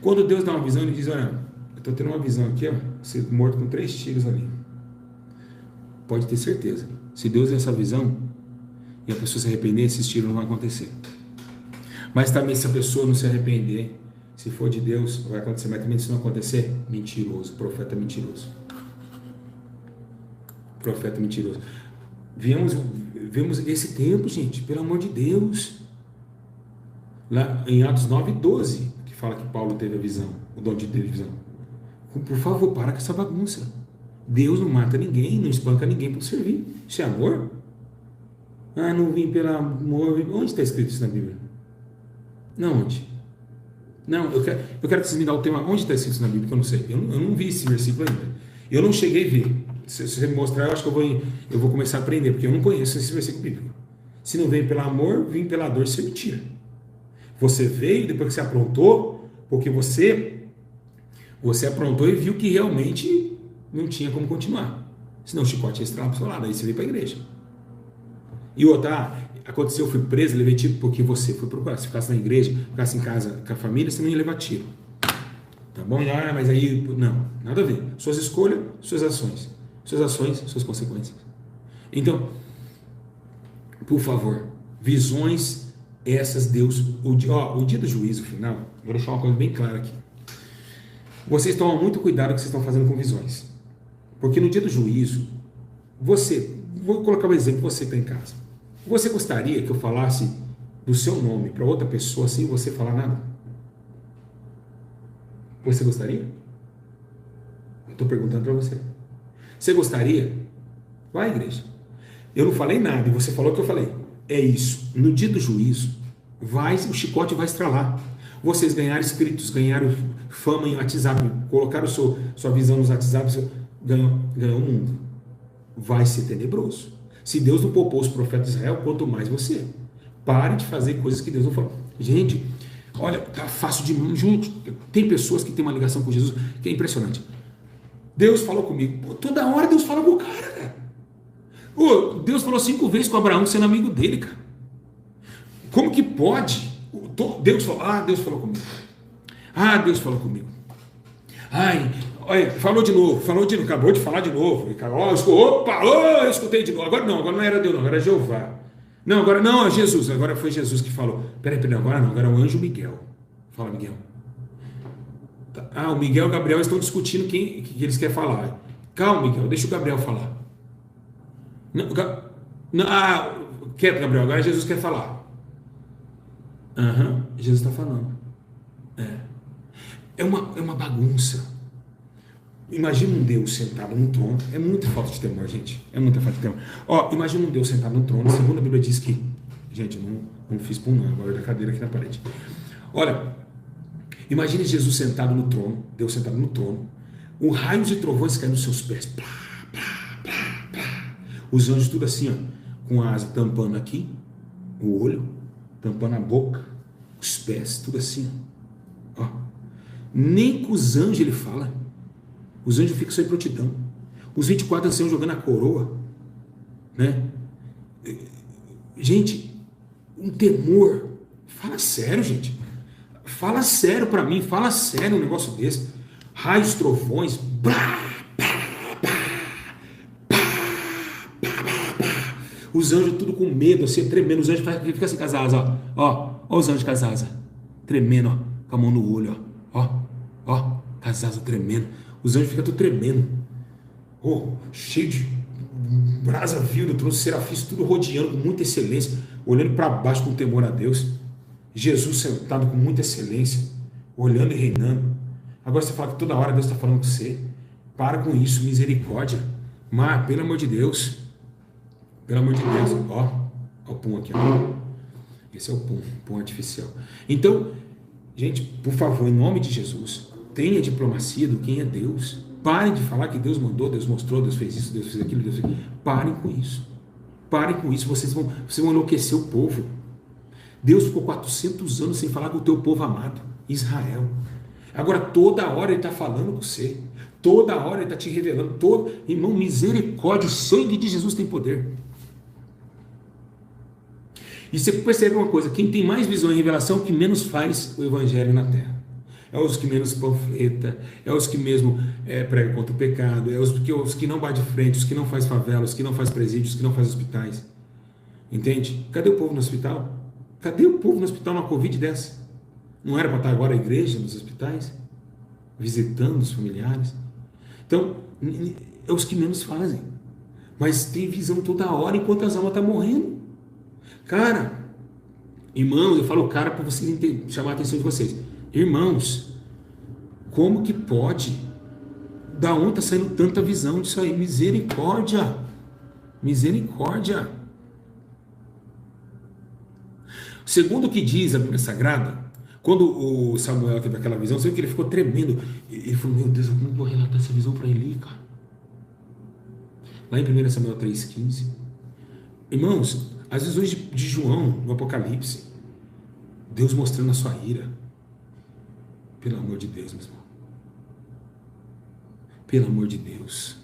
Speaker 1: Quando Deus dá uma visão, Ele diz, olha, eu estou tendo uma visão aqui, ó, você morto com 3 tiros ali. Pode ter certeza. Se Deus der essa visão e a pessoa se arrepender, esses tiros não vão acontecer. Mas também se a pessoa não se arrepender, se for de Deus, vai acontecer. Mas também se não acontecer, mentiroso, profeta mentiroso. Profeta mentiroso. Vemos esse tempo, gente, pelo amor de Deus. Lá em Atos 9:12, que fala que Paulo teve a visão, o dom de ter visão. Por favor, para com essa bagunça. Deus não mata ninguém, não espanca ninguém para servir. Isso é amor? Ah, não vim pelo amor. Onde está escrito isso na Bíblia? Não, onde? Não, eu quero que vocês me dão o tema. Onde está escrito isso na Bíblia? Que eu não sei. Eu não vi esse versículo ainda. Eu não cheguei a ver. Se você me mostrar, eu acho que eu vou começar a aprender, porque eu não conheço esse versículo bíblico. Se não vem pelo amor, vem pela dor, isso é mentira. Você veio depois que você aprontou, porque você aprontou e viu que realmente não tinha como continuar. Senão o chicote ia estralar para o seu lado, aí você veio para a igreja. E outra, aconteceu, eu fui preso, levei tiro porque você foi procurar. Se ficasse na igreja, ficasse em casa com a família, você não ia levar tiro. Tá bom? Ah, mas aí, não, nada a ver. Suas escolhas, suas ações. Suas ações, suas consequências. Então, por favor, visões essas, Deus, o dia do juízo final, vou deixar uma coisa bem clara aqui. Vocês tomam muito cuidado com o que vocês estão fazendo com visões. Porque no dia do juízo, vou colocar um exemplo, você que está em casa. Você gostaria que eu falasse do seu nome para outra pessoa sem você falar nada? Você gostaria? Eu estou perguntando para você. Você gostaria? Vai, igreja. Eu não falei nada e você falou o que eu falei. É isso. No dia do juízo, o chicote vai estralar. Vocês ganharam inscritos, ganharam fama em WhatsApp, colocaram sua visão nos WhatsApp, ganhou o mundo. Vai ser tenebroso. Se Deus não poupou os profetas de Israel, quanto mais você. Pare de fazer coisas que Deus não falou. Gente, olha, tá fácil demais. Gente, tem pessoas que têm uma ligação com Jesus que é impressionante. Deus falou comigo. Pô, toda hora Deus fala com o cara. Pô, Deus falou 5 vezes com Abraão sendo amigo dele, cara. Como que pode? Deus falou comigo. Deus falou comigo. Olha, falou de novo, acabou de falar de novo. Eu escutei de novo. Agora não era Deus, não, agora é Jeová. Não, agora não, é Jesus. Agora foi Jesus que falou. Peraí, agora não, agora é o anjo Miguel. Fala, Miguel. O Miguel e o Gabriel estão discutindo que eles querem falar. Calma, Miguel, deixa o Gabriel falar. Quieto, Gabriel, agora Jesus quer falar. Jesus está falando. É uma bagunça. Imagina um Deus sentado no trono. É muita falta de temor, gente. É muita falta de temor. Imagina um Deus sentado no trono. Segundo a Bíblia diz que... Gente, não fiz pum não, agora da cadeira aqui na parede. Olha, imagine Jesus sentado no trono, Deus sentado no trono, um raio de trovões caindo nos seus pés. Plá, plá, plá, plá. Os anjos tudo assim, com a asa tampando aqui, o olho, tampando a boca, os pés, tudo assim. Nem com os anjos ele fala. Os anjos ficam só em prontidão. Os 24 anciãos jogando a coroa, né? Gente, um temor. Fala sério, gente. Fala sério pra mim. Fala sério um negócio desse. Raios, trovões. Blá, blá, blá, blá, blá, blá. Os anjos tudo com medo, assim, tremendo. Os anjos ficam assim com as asas, ó. Ó os anjos com as asas. Tremendo, ó. Com a mão no olho, ó. Ó. Com as asas tremendo. Os anjos ficam tudo tremendo. Cheio de brasa viva do trono, serafins tudo rodeando com muita excelência, olhando para baixo com temor a Deus. Jesus sentado com muita excelência, olhando e reinando. Agora você fala que toda hora Deus está falando com você. Para com isso, misericórdia. Mas, pelo amor de Deus. Pelo amor de Deus. Ó o pum aqui, ó. Esse é o pum artificial. Então, gente, por favor, em nome de Jesus, tenha diplomacia do quem é Deus. Parem de falar que Deus mandou, Deus mostrou, Deus fez isso, Deus fez aquilo, Deus fez aquilo. Parem com isso. Parem com isso. Vocês vão enlouquecer o povo. Deus ficou 400 anos sem falar com o teu povo amado, Israel. Agora toda hora Ele está falando com você. Toda hora Ele está te revelando. Irmão, misericórdia, o sangue de Jesus tem poder. E você percebe uma coisa, quem tem mais visão e revelação, que menos faz o evangelho na terra. é os que menos panfleta, é os que mesmo pregam contra o pecado, é os que não batem de frente, os que não faz favela, os que não faz presídios, os que não faz hospitais. Entende? Cadê o povo no hospital? Cadê o povo no hospital numa Covid dessa? Não era para estar agora a igreja nos hospitais? Visitando os familiares? Então, é os que menos fazem. Mas tem visão toda hora enquanto as almas estão morrendo. Cara, irmãos, eu falo cara para vocês chamar a atenção de vocês. Irmãos, como que pode? Da onde está saindo tanta visão disso aí? Misericórdia! Misericórdia! Segundo o que diz a Bíblia Sagrada, quando o Samuel teve aquela visão, você viu que ele ficou tremendo. Ele falou, meu Deus, eu não vou relatar essa visão para Eli, cara. Lá em 1 Samuel 3,15. Irmãos, as visões de João no Apocalipse, Deus mostrando a sua ira. Pelo amor de Deus, meu irmão. Pelo amor de Deus.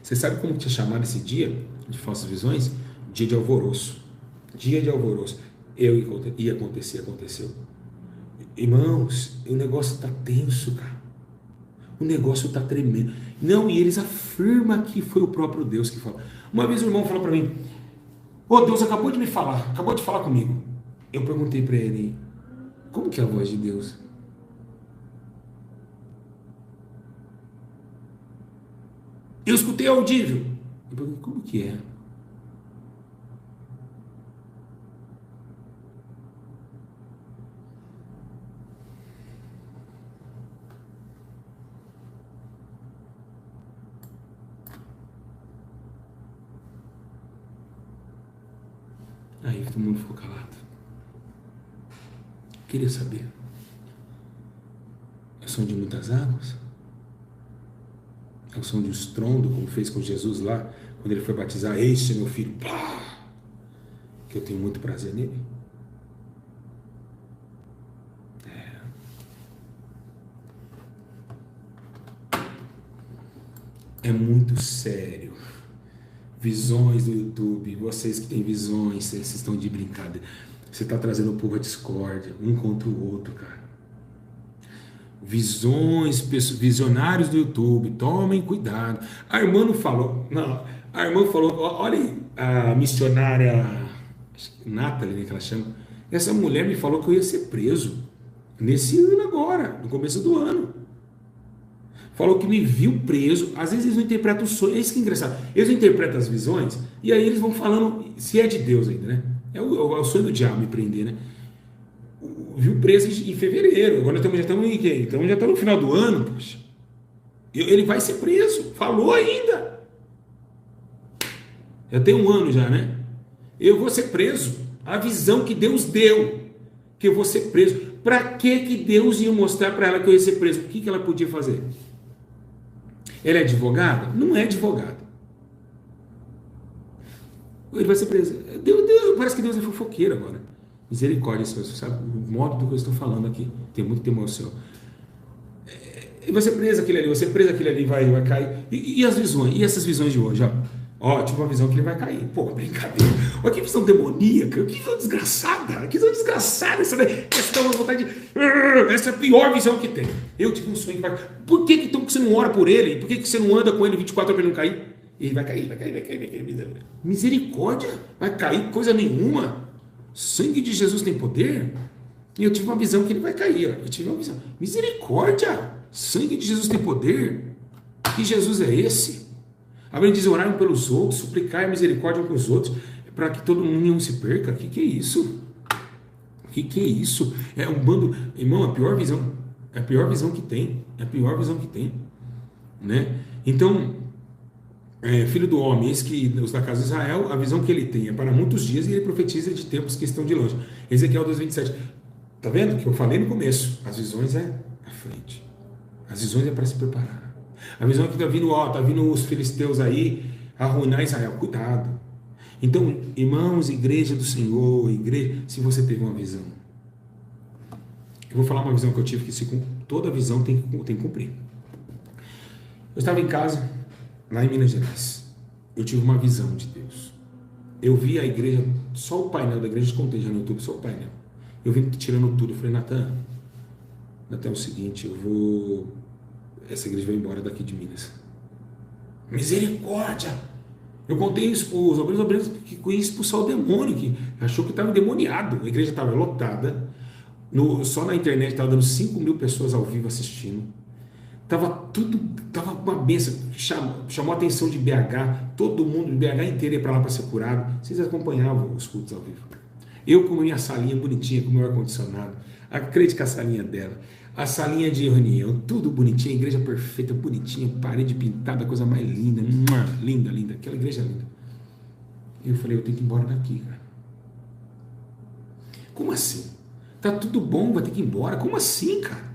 Speaker 1: Você sabe como tinha chamado esse dia de falsas visões? Dia de alvoroço. Dia de alvoroço. Ia acontecer, aconteceu. Irmãos, o negócio está tenso, cara. O negócio está tremendo. Não, e eles afirmam que foi o próprio Deus que falou. Uma vez o irmão falou para mim, Deus acabou de me falar, acabou de falar comigo. Eu perguntei para ele, como que é a voz de Deus? Eu escutei audível. Eu perguntei, como que é? Aí todo mundo ficou calado. Queria saber. É o som de muitas águas? É o som de um estrondo, como fez com Jesus lá, quando ele foi batizar, este é meu filho, pá, que eu tenho muito prazer nele. É muito sério. Visões do YouTube, vocês que têm visões, vocês estão de brincadeira. Você está trazendo o povo à discórdia, um contra o outro, cara. Visões, visionários do YouTube, tomem cuidado. A irmã não falou, não, a irmã falou, olha aí, a missionária Nathalie, né, que ela chama, essa mulher me falou que eu ia ser preso nesse ano agora, no começo do ano. Falou que me viu preso. Às vezes eles não interpretam o sonho. É isso que é engraçado. Eles não interpretam as visões. E aí eles vão falando. Se é de Deus ainda, né? É o sonho do diabo me prender, né? Viu preso em fevereiro. Agora já estamos em quê? Então já está no final do ano. Poxa. Ele vai ser preso. Falou ainda. Já tem um ano já, né? Eu vou ser preso. A visão que Deus deu. Que eu vou ser preso. Para que Deus ia mostrar para ela que eu ia ser preso? O que ela podia fazer? Ela é advogada? Não é advogada. Ele vai ser preso. Parece que Deus é fofoqueiro agora. Misericórdia, Senhor. Você sabe o modo do que eu estou falando aqui. Tem muito temor, Senhor. Ele vai ser preso aquele ali, você preso aquele ali, vai cair. E as visões? E essas visões de hoje? Ó, tive uma visão que ele vai cair. Pô, brincadeira. Olha que visão demoníaca. Que visão desgraçada. Que visão desgraçada. Essa dá uma vontade de... Essa é a pior visão que tem. Eu tive um sonho que vai... Por que então que você não ora por ele? Por que você não anda com ele 24 horas para ele não cair? Ele vai cair, vai cair, vai cair, vai cair. Misericórdia. Vai cair coisa nenhuma. O sangue de Jesus tem poder. E eu tive uma visão que ele vai cair. Ó. Eu tive uma visão. Misericórdia. Sangue de Jesus tem poder. Que Jesus é esse? A Bíblia diz, orarem pelos outros, suplicar a misericórdia com os outros, para que todo mundo não se perca. O que é isso? O que é isso? É um bando... Irmão, a pior visão. É a pior visão que tem. É a pior visão que tem. Né? Então, filho do homem, eis que os da casa de Israel, a visão que ele tem é para muitos dias e ele profetiza de tempos que estão de longe. Ezequiel 2:27. Tá vendo que eu falei no começo? As visões é à frente. As visões é para se preparar. A visão que está vindo, tá vindo os filisteus aí arruinar Israel. Cuidado. Então, irmãos, igreja do Senhor, igreja, se você teve uma visão, eu vou falar uma visão que eu tive, que toda visão tem que cumprir. Eu estava em casa, lá em Minas Gerais. Eu tive uma visão de Deus. eu vi a igreja, só o painel da igreja, contei já no YouTube, só o painel. Eu vim tirando tudo, eu falei, Natan, é o seguinte, essa igreja vai embora daqui de Minas. Misericórdia! Eu contei isso para os obreiros que ia expulsar o demônio, que achou que estava endemoniado. A igreja estava lotada, só na internet estava dando 5.000 pessoas ao vivo assistindo. Tava uma benção, chamou a atenção de BH, todo mundo de BH inteiro ia para lá para ser curado. Vocês acompanhavam os cultos ao vivo. Eu com a minha salinha bonitinha, com o meu ar-condicionado, a crente com a salinha dela, a salinha de reunião, tudo bonitinho, a igreja perfeita, bonitinha, parede pintada, coisa mais linda, linda, linda, aquela igreja linda. Eu falei, eu tenho que ir embora daqui, cara. Como assim? Tá tudo bom, vai ter que ir embora? Como assim, cara?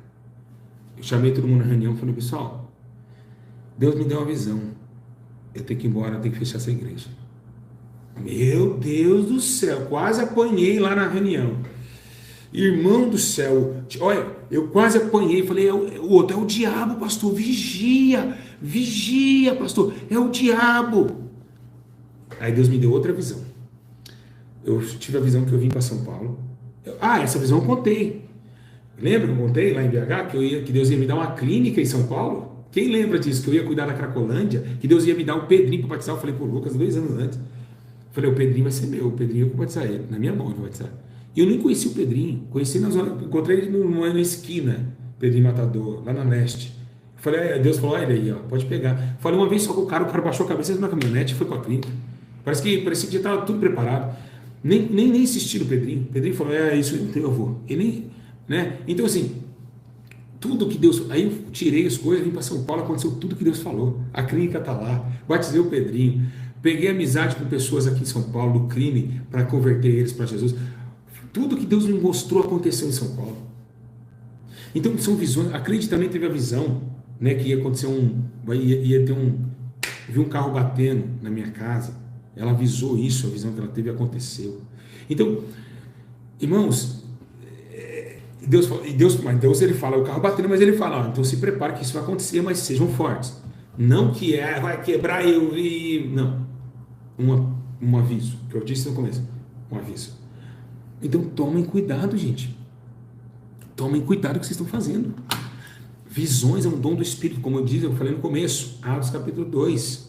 Speaker 1: Eu chamei todo mundo na reunião e falei, pessoal, Deus me deu uma visão. Eu tenho que ir embora, eu tenho que fechar essa igreja. Meu Deus do céu, quase apanhei lá na reunião. Irmão do céu, olha, eu quase apanhei, falei, o outro é o diabo, pastor, vigia, pastor, é o diabo. Aí Deus me deu outra visão. Eu tive a visão que eu vim para São Paulo. Essa visão eu contei. Lembra que eu contei lá em BH que Deus ia me dar uma clínica em São Paulo? Quem lembra disso? Que eu ia cuidar da Cracolândia, que Deus ia me dar um Pedrinho para batizar. Eu falei pro Lucas 2 anos antes. Eu falei, o Pedrinho vai ser meu, o Pedrinho eu vou batizar ele, na minha mão eu vou batizar. E eu nem conheci o Pedrinho, conheci na zona, encontrei ele numa esquina, Pedrinho Matador, lá na leste. Eu falei, Deus falou, olha aí, ó, pode pegar. Eu falei uma vez só com o cara baixou a cabeça na caminhonete e foi para a clínica. Parecia que já estava tudo preparado. Nem insisti no Pedrinho. O Pedrinho falou, isso eu vou. Ele né? Então assim, tudo que Deus... Aí eu tirei as coisas, vim para São Paulo, aconteceu tudo que Deus falou. A clínica está lá, batizei o Pedrinho, peguei amizade com pessoas aqui em São Paulo, do crime, para converter eles para Jesus. Tudo que Deus me mostrou aconteceu em São Paulo. Então são visões. A crente também teve a visão, né, que ia acontecer vi um carro batendo na minha casa. Ela avisou isso, a visão que ela teve aconteceu. Então, irmãos, Deus ele fala, o carro batendo, mas ele fala, então se prepare que isso vai acontecer, mas sejam fortes. Não que vai quebrar não. Um aviso, que eu disse no começo, um aviso. Então tomem cuidado, gente. Tomem cuidado com o que vocês estão fazendo. Visões é um dom do Espírito, como eu falei no começo, Atos capítulo 2.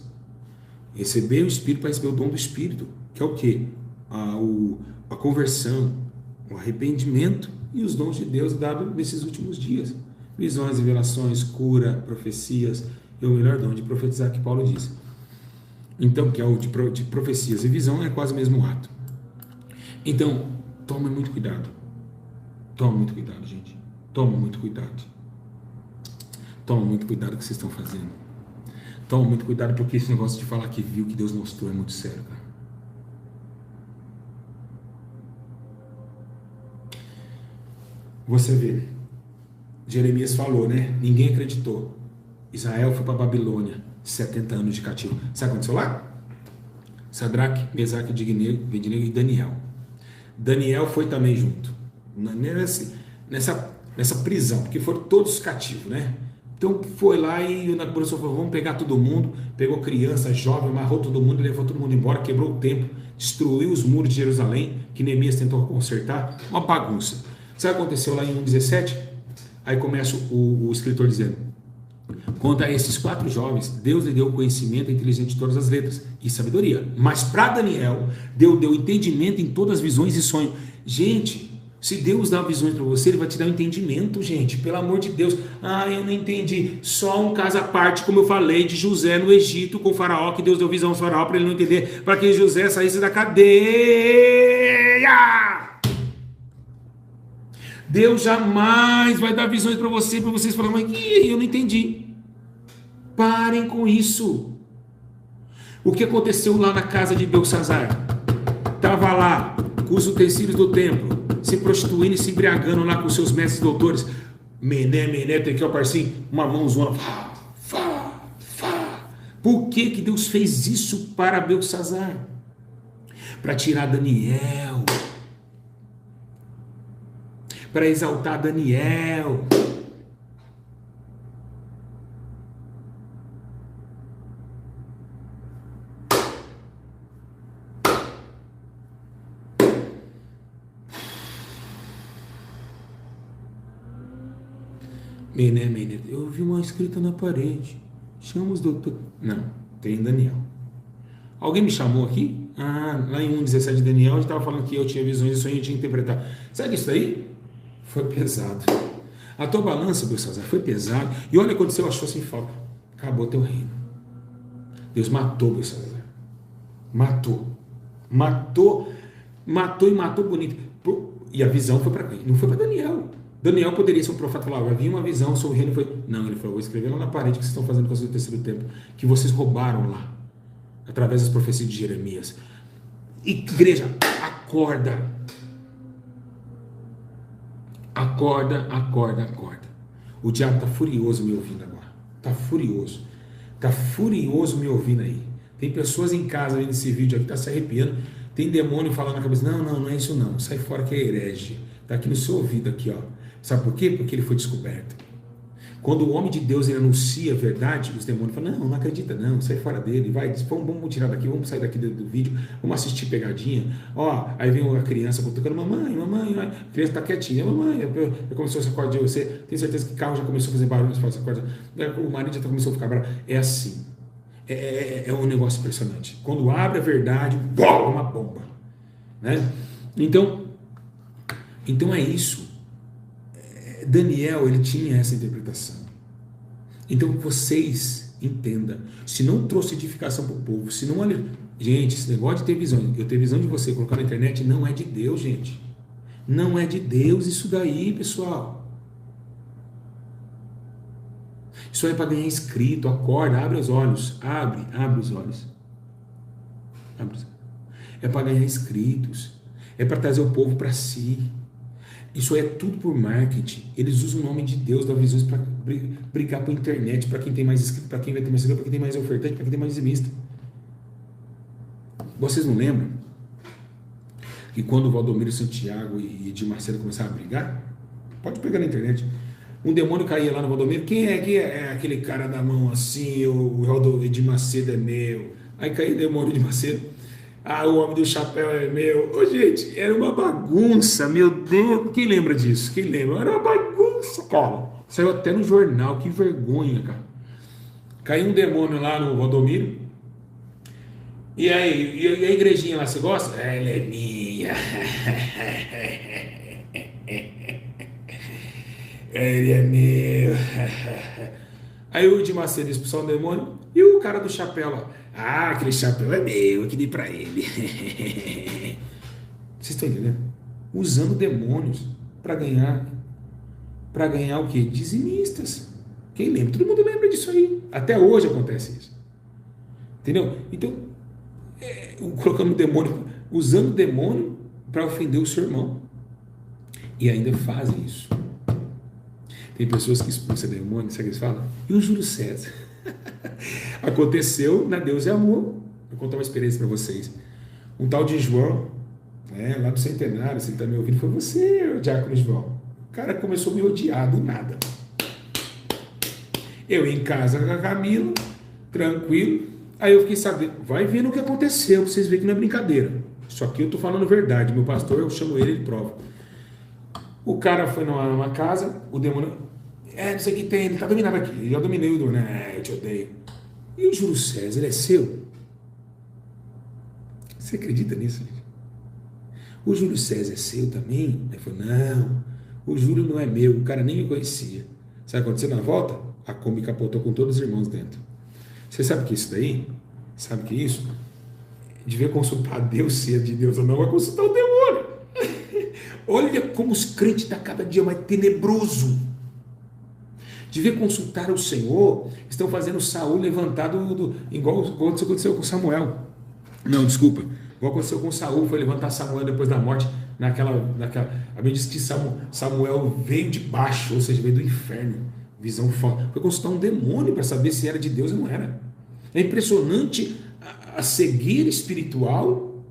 Speaker 1: Receber o Espírito para receber o dom do Espírito, que é o quê? A conversão, o arrependimento e os dons de Deus dados nesses últimos dias. Visões, revelações, cura, profecias, e o melhor dom de profetizar que Paulo diz. Então, que é o de profecias e visão, é quase o mesmo ato. Então, tome muito cuidado. Tome muito cuidado, gente. Tome muito cuidado. Tome muito cuidado com o que vocês estão fazendo. Tome muito cuidado, porque esse negócio de falar que viu, que Deus mostrou, é muito sério, cara. Você vê, Jeremias falou, né? Ninguém acreditou. Israel foi para a Babilônia, 70 anos de cativo. Sabe o que aconteceu lá? Sadraque, Mesaque, Abednego e Daniel. Daniel foi também junto. Nessa prisão, porque foram todos cativos, né? Então foi lá e o Nabucodonosor falou, vamos pegar todo mundo, pegou criança, jovem, amarrou todo mundo, levou todo mundo embora, quebrou o templo, destruiu os muros de Jerusalém, que Neemias tentou consertar, uma bagunça. Sabe o que aconteceu lá em 1:17? Aí começa o escritor dizendo, quanto a esses 4 jovens, Deus lhe deu conhecimento inteligente de todas as letras e sabedoria, mas para Daniel, Deus deu entendimento em todas as visões e sonhos. Gente, se Deus dá visões para você, Ele vai te dar um entendimento, gente, pelo amor de Deus. Eu não entendi. Só um caso à parte, como eu falei, de José no Egito com o faraó, que Deus deu visão ao faraó para ele não entender, para que José saísse da cadeia. Deus jamais vai dar visões para vocês falarem, mas eu não entendi. Parem com isso. O que aconteceu lá na casa de Belsazzar? Estava lá com os utensílios do templo, se prostituindo e se embriagando lá com seus mestres doutores. Mené, Tekel, Parsim, uma mãozona. Por que Deus fez isso para Belsazzar? Para tirar Daniel. Para exaltar Daniel. Mené, eu vi uma escrita na parede. Chama os doutor. Não, tem Daniel. Alguém me chamou aqui? Ah, lá em 1,17 de Daniel, a gente estava falando que eu tinha visões e sonhos e tinha que interpretar. Sabe isso aí? Foi pesado. A tua balança, Belsazar, foi pesado. E olha quando você achou assim, fala, acabou teu reino. Deus matou Belsazar. Matou. Matou e matou bonito. E a visão foi para quem? Não foi para Daniel. Daniel poderia ser um profeta e falar, havia uma visão sobre o reino. Foi... Não, ele falou, vou escrever lá na parede que vocês estão fazendo com o terceiro templo, que vocês roubaram lá, através das profecias de Jeremias. Igreja, acorda. Acorda. O diabo está furioso me ouvindo agora. Está furioso. Está furioso me ouvindo aí. Tem pessoas em casa vendo esse vídeo aqui, está se arrepiando. Tem demônio falando na cabeça, não é isso não. Sai fora que é herege. Está aqui no seu ouvido aqui, ó. Sabe por quê? Porque ele foi descoberto. Quando o homem de Deus ele anuncia a verdade, os demônios falam, não acredita não, sai fora dele, vai, vamos tirar daqui, vamos sair daqui do vídeo, vamos assistir pegadinha, ó, aí vem a criança tocando, mamãe, a criança tá quietinha, mamãe, começou a se acordar de você, tem certeza que o carro já começou a fazer barulho, o marido já começou a ficar bravo, é assim, é um negócio impressionante, quando abre a verdade, é uma bomba, né? Então é isso. Daniel, ele tinha essa interpretação. Então vocês entendam, se não trouxe edificação para o povo, se não... Gente, esse negócio de ter visão, eu ter visão de você, colocar na internet, não é de Deus, gente. Não é de Deus isso daí, pessoal. Isso é para ganhar inscrito, acorda, abre os olhos, abre os olhos. É para ganhar inscritos, é para trazer o povo para si. Isso é tudo por marketing. Eles usam o nome de Deus, da visões para brigar para a internet, para quem tem mais inscrito, para quem vai ter mais seguidor, para quem tem mais ofertante, para quem tem mais dizimista. Vocês não lembram que quando o Valdomiro Santiago e Edir Macedo começaram a brigar? Pode pegar na internet. Um demônio caía lá no Valdomiro. Quem é aquele cara da mão assim? O Edir Macedo é meu. Aí caía o demônio de Macedo. Ah, o homem do chapéu é meu. Ô, gente, era uma bagunça, meu Deus. Quem lembra disso? Quem lembra? Era uma bagunça, cara. Saiu até no jornal, que vergonha, cara. Caiu um demônio lá no Valdomiro. E aí, e a igrejinha lá, você gosta? Ela é minha. Ele é meu. Aí o Edir Macedo expulsou o demônio. E o cara do chapéu lá. Ah, aquele chapéu é meu, eu que dei pra ele. Vocês estão entendendo? Usando demônios para ganhar o quê? Dizimistas. Quem lembra? Todo mundo lembra disso aí. Até hoje acontece isso. Entendeu? Então, colocando demônio, usando demônio para ofender o seu irmão. E ainda fazem isso. Tem pessoas que expulsam demônio, sabe o que eles falam? E o Júlio César? Aconteceu na Deus é Amor. Vou contar uma experiência para vocês. Um tal de João, lá do Centenário, você está me ouvindo, foi você, o diácono João. O cara começou a me odiar do nada. Eu em casa com a Camila, tranquilo. Aí eu fiquei sabendo, vai vendo o que aconteceu, pra vocês verem que não é brincadeira. Isso aqui eu tô falando verdade. Meu pastor, eu chamo ele prova. O cara foi numa casa, o demônio, não sei o que tem, ele tá dominado aqui. Eu dominei o demônio, eu te odeio. E o Júlio César, ele é seu? Você acredita nisso, gente? O Júlio César é seu também? Ele falou, não, o Júlio não é meu, o cara nem me conhecia. Sabe o que aconteceu na volta? A Kombi capotou com todos os irmãos dentro. Você sabe que isso daí? Sabe que isso? Devia consultar Deus, se é de Deus ou não, vai consultar o demônio. Olha como os crentes estão cada dia mais tenebroso. Devia consultar o Senhor. Estão fazendo Saul levantado igual aconteceu com Samuel. Não, desculpa. Igual aconteceu com Saul, foi levantar Samuel depois da morte. A Bíblia diz que Samuel veio de baixo, ou seja, veio do inferno. Visão forte. Foi consultar um demônio para saber se era de Deus ou não era. É impressionante a cegueira espiritual,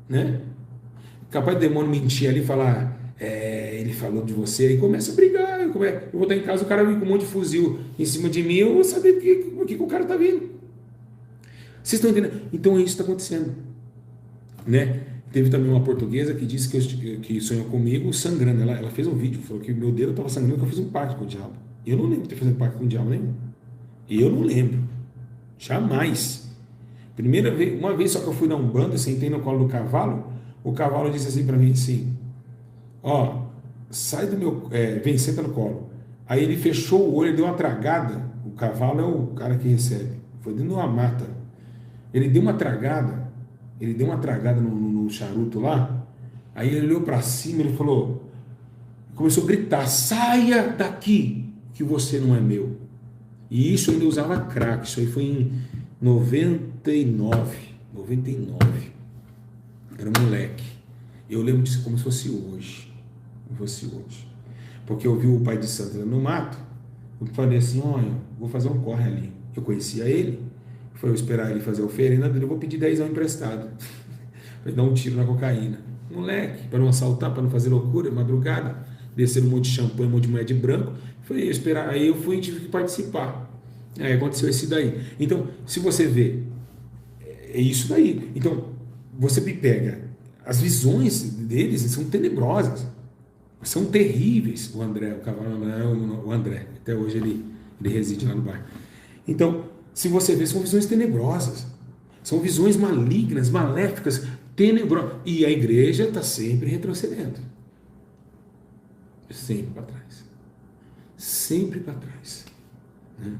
Speaker 1: né? Capaz do demônio mentir ali e falar, ele falou de você, aí começa a brigar. Eu vou estar em casa, o cara vem com um monte de fuzil em cima de mim, eu vou saber o que o cara está vindo. Vocês estão entendendo? Então é isso que está acontecendo, né? Teve também uma portuguesa que disse que sonhou comigo sangrando. Ela fez um vídeo, falou que meu dedo estava sangrando, que eu fiz um pacto com o diabo. Eu não lembro de ter feito pacto com o diabo nenhum. Eu não lembro. Jamais. Primeira vez, uma vez só que eu fui na Umbanda, eu sentei no colo do cavalo, o cavalo disse assim para mim assim, ó, sai do meu, vem, senta no colo. Aí ele fechou o olho, ele deu uma tragada, o cavalo é o cara que recebe, foi dentro de uma mata. Ele deu uma tragada, no charuto lá, aí ele olhou para cima, ele falou, começou a gritar, saia daqui, que você não é meu. E isso ainda usava crack, isso aí foi em 99. Era um moleque. Eu lembro disso como se fosse hoje. Porque eu vi o pai de santo no mato, eu falei assim, olha, vou fazer um corre ali. Eu conhecia ele, foi eu esperar ele fazer a oferenda dele, eu vou pedir 10 emprestado. Falei, dar um tiro na cocaína. Moleque, para não assaltar, para não fazer loucura, madrugada, descer um monte de champanhe, um monte de mulher de branco. Falei, eu esperar, aí eu fui e tive que participar. Aí aconteceu esse daí. Então, se você vê, é isso daí. Então, você me pega, as visões deles são tenebrosas, são terríveis. O André, o cavalo, o André, até hoje ele reside lá no bairro. Então, se você vê, são visões tenebrosas, são visões malignas, maléficas, tenebrosas. E a igreja está sempre retrocedendo, sempre para trás, sempre para trás. Né?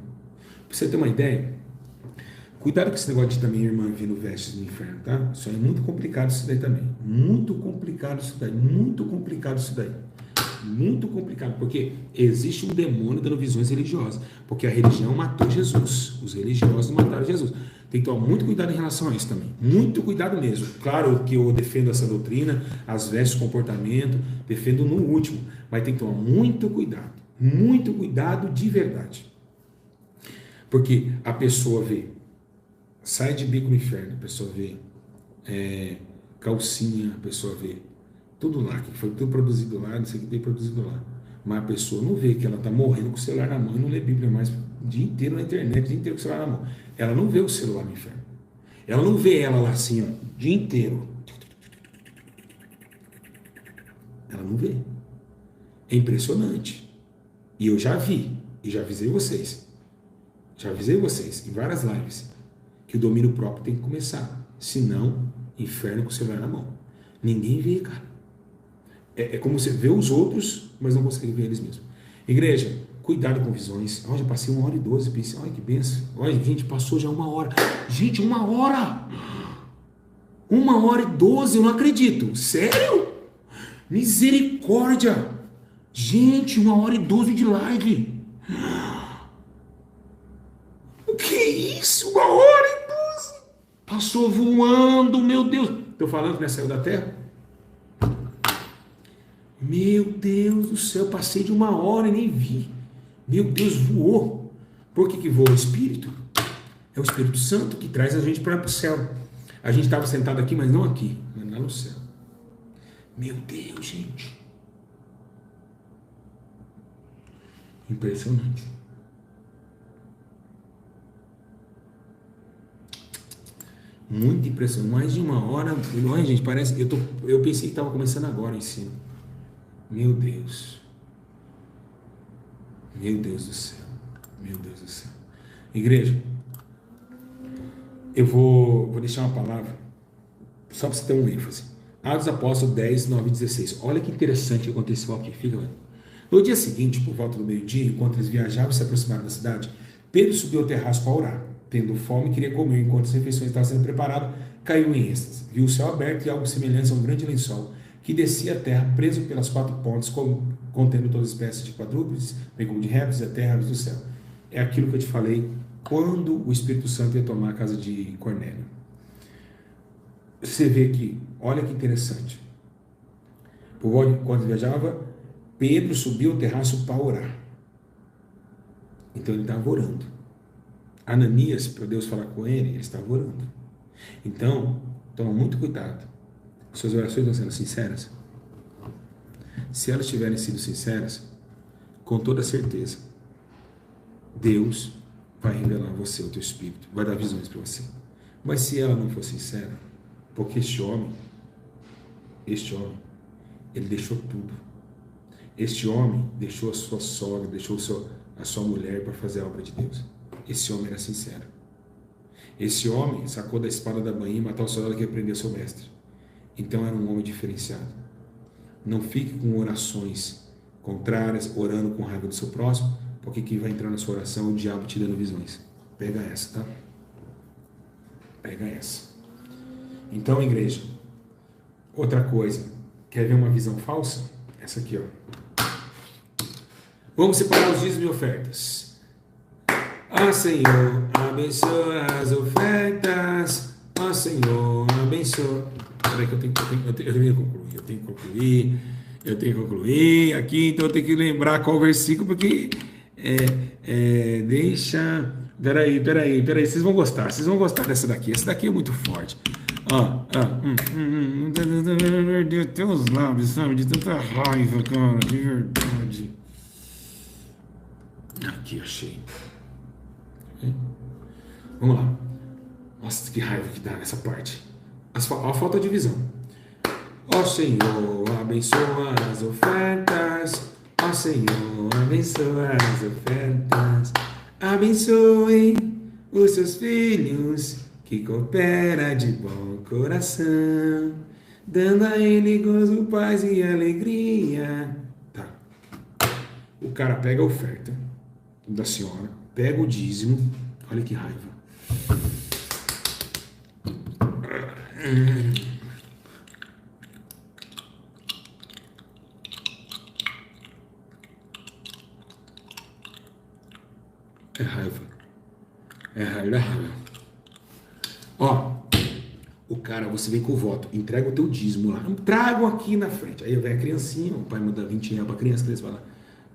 Speaker 1: Para você ter uma ideia, cuidado com esse negócio de também irmã vindo vestes no inferno, tá? Isso é muito complicado isso daí também. Muito complicado isso daí. Muito complicado, porque existe um demônio dando visões religiosas. Porque a religião matou Jesus. Os religiosos mataram Jesus. Tem que tomar muito cuidado em relação a isso também. Muito cuidado mesmo. Claro que eu defendo essa doutrina, as vestes, comportamento, defendo no último. Mas tem que tomar muito cuidado. Muito cuidado de verdade. Porque a pessoa vê, sai de bico no inferno, a pessoa vê calcinha, a pessoa vê tudo lá, que foi tudo produzido lá, não sei o que tem produzido lá. Mas a pessoa não vê que ela está morrendo com o celular na mão e não lê Bíblia mais o dia inteiro na internet, o dia inteiro com o celular na mão. Ela não vê o celular no inferno. Ela não vê ela lá assim, ó, o dia inteiro. Ela não vê. É impressionante. E eu já vi, e já avisei vocês. Já avisei vocês em várias lives que o domínio próprio tem que começar. Senão, inferno com o celular na mão. Ninguém vê, cara. É como você vê os outros, mas não consegue ver eles mesmos. Igreja, cuidado com visões. Olha, já passei 1h12, pensei, olha que benção. Olha, gente, passou já 1 hora. Gente, 1 hora! 1h12, eu não acredito. Sério? Misericórdia! Gente, 1h12 de live. O que é isso? 1h12! Passou voando, meu Deus. Estou falando que não saiu da terra? Meu Deus do céu, passei de 1 hora e nem vi. Meu Deus, voou. Por que voa? O Espírito. É o Espírito Santo que traz a gente para o céu. A gente estava sentado aqui, mas não aqui, mas lá no céu. Meu Deus, gente. Impressionante. Muito impressionante. Mais de 1 hora. Não é, gente? Parece. Eu pensei que estava começando agora o ensino. Meu Deus. Meu Deus do céu. Meu Deus do céu. Igreja, eu vou deixar uma palavra só para você ter um ênfase. Atos Apóstolos 10, 9 e 16. Olha que interessante que aconteceu aqui. Fica lá. No dia seguinte, por volta do meio-dia, enquanto eles viajavam e se aproximaram da cidade, Pedro subiu ao terraço para orar. Tendo fome, queria comer. Enquanto as refeições estavam sendo preparadas, caiu em êxtase. Viu o céu aberto e algo semelhante a um grande lençol que descia a terra, preso pelas 4 pontas, contendo todas as espécies de quadrúpedes, bem como de répteis da terra e do céu. É aquilo que eu te falei quando o Espírito Santo ia tomar a casa de Cornélio. Você vê que, olha que interessante. Quando viajava, Pedro subiu ao terraço para orar. Então ele estava orando. Ananias, para Deus falar com ele estava orando. Então, toma muito cuidado. Suas orações estão sendo sinceras? Se elas tiverem sido sinceras, com toda certeza, Deus vai revelar a você o teu espírito, vai dar visões para você. Mas se ela não for sincera, porque este homem, ele deixou tudo. Este homem deixou a sua sogra, deixou a sua mulher para fazer a obra de Deus. Esse homem era sincero. Esse homem sacou da espada da bainha e matou o soldado que ia prender seu mestre. Então era um homem diferenciado. Não fique com orações contrárias, orando com raiva do seu próximo, porque quem vai entrar na sua oração é o diabo te dando visões. Pega essa, tá? Pega essa. Então, igreja, outra coisa, quer ver uma visão falsa? Essa aqui, ó. Vamos separar os dízimos e ofertas. Ó Senhor, abençoa as ofertas. Ó Senhor, abençoa. Peraí que eu tenho que concluir aqui, então eu tenho que lembrar qual versículo, porque deixa. Peraí, vocês vão gostar dessa daqui. Essa daqui é muito forte. Meu Deus, teus lábios, sabe, de tanta raiva, cara, de verdade. Aqui, achei. Vamos lá. Nossa, que raiva que dá nessa parte. A falta de visão. Ó Senhor, abençoa as ofertas. Ó Senhor, abençoa as ofertas. Abençoe os seus filhos, que coopera de bom coração, dando a ele gozo, paz e alegria. Tá. O cara pega a oferta da senhora, pega o dízimo. Olha que raiva. É raiva. É raiva. Ó, o cara, você vem com o voto, entrega o teu dízimo lá. Trago aqui na frente. Aí vem a criancinha, o pai manda 20 reais pra criança, a criança vai lá,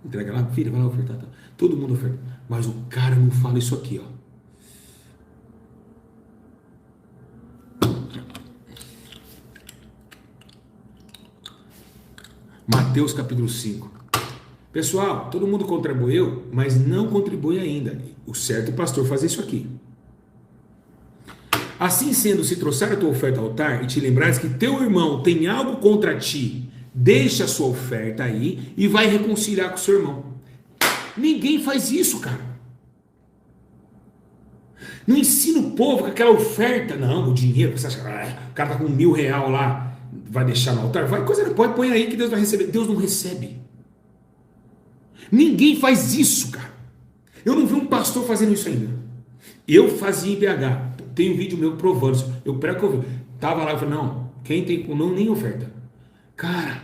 Speaker 1: entrega lá, filha, vai lá ofertar. Tá. Todo mundo oferta. Mas o cara não fala isso aqui, ó. Mateus capítulo 5. Pessoal, todo mundo contribuiu, mas não contribui ainda. O certo é o pastor fazer isso aqui. Assim sendo, se trouxer a tua oferta ao altar e te lembrares que teu irmão tem algo contra ti, deixa a sua oferta aí e vai reconciliar com o seu irmão. Ninguém faz isso, cara. Não ensina o povo que aquela oferta, não, o dinheiro, você acha que o cara tá com R$1.000 lá, vai deixar no altar? Vai, coisa não pode, põe aí que Deus vai receber. Deus não recebe. Ninguém faz isso, cara. Eu não vi um pastor fazendo isso ainda. Eu fazia em BH. Tem um vídeo meu provando isso. Eu prego que eu vi. Tava lá e falei, não, quem tem com não, nem oferta. Cara,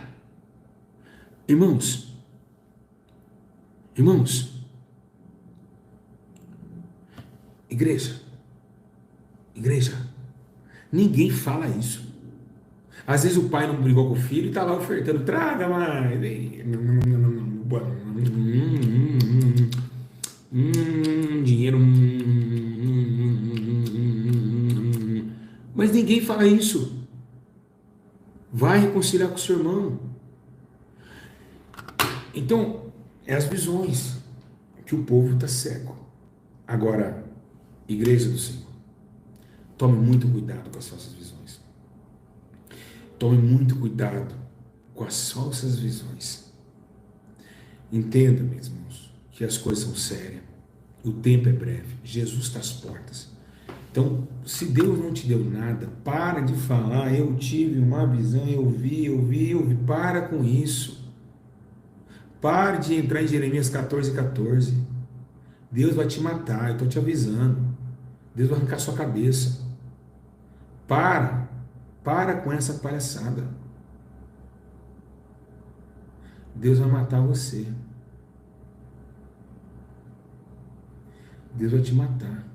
Speaker 1: irmãos, igreja, ninguém fala isso. Às vezes o pai não brigou com o filho e tá lá ofertando, traga mais. Dinheiro. Mas ninguém fala isso. Vai reconciliar com o seu irmão. Então, é as visões que o povo está cego. Agora, igreja do Senhor, tome muito cuidado com as falsas visões. Tome muito cuidado com as falsas visões. Entenda, meus irmãos, que as coisas são sérias. O tempo é breve. Jesus está às portas. Então, se Deus não te deu nada, para de falar, eu tive uma visão, eu vi. Para com isso. Pare de entrar em Jeremias 14:14. Deus vai te matar, eu estou te avisando. Deus vai arrancar sua cabeça. Para com essa palhaçada. Deus vai matar você. Deus vai te matar.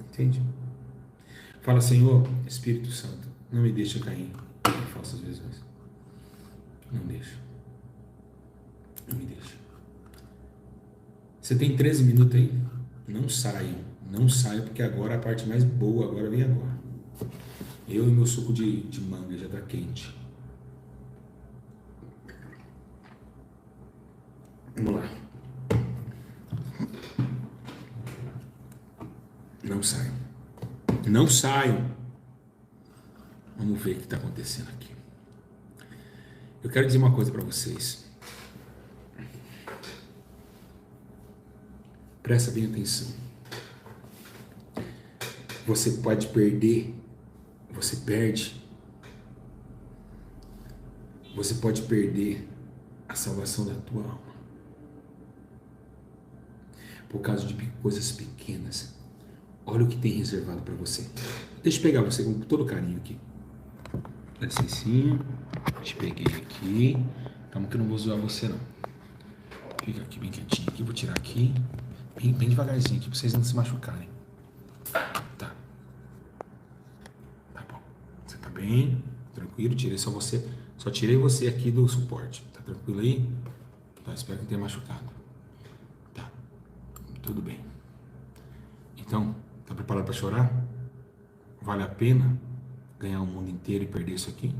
Speaker 1: Entende? Fala, Senhor, Espírito Santo, não me deixa cair em falsas visões. Não deixa. Não me deixa. Você tem 13 minutos aí? Não saiam. Não saiam, porque agora a parte mais boa agora vem agora. Eu e meu suco de manga já tá quente. Vamos lá. Não saiam. Não saiam. Vamos ver o que está acontecendo aqui. Eu quero dizer uma coisa para vocês. Presta bem atenção. Você pode perder, você perde, você pode perder a salvação da tua alma por causa de coisas pequenas. Olha o que tem reservado para você. Deixa eu pegar você com todo carinho aqui. Dá licencinha. Te peguei aqui. Calma que eu não vou zoar você não. Fica aqui bem quietinho aqui. Vou tirar aqui. Bem devagarzinho aqui pra vocês não se machucarem. Tá. Tá bom. Você tá bem? Tranquilo? Só tirei você aqui do suporte. Tá tranquilo aí? Tá, espero que não tenha machucado. Tá. Tudo bem. Então, tá preparado para chorar? Vale a pena ganhar o mundo inteiro e perder isso aqui?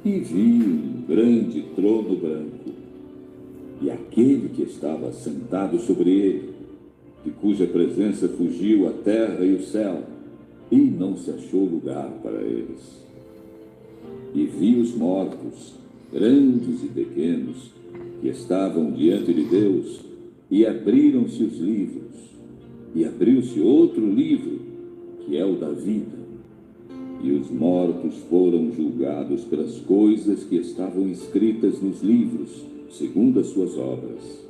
Speaker 2: E vi um grande trono branco, e aquele que estava sentado sobre ele, de cuja presença fugiu a terra e o céu, e não se achou lugar para eles. E vi os mortos, grandes e pequenos, que estavam diante de Deus, e abriram-se os livros, e abriu-se outro livro, que é o da vida. E os mortos foram julgados pelas coisas que estavam escritas nos livros, segundo as suas obras.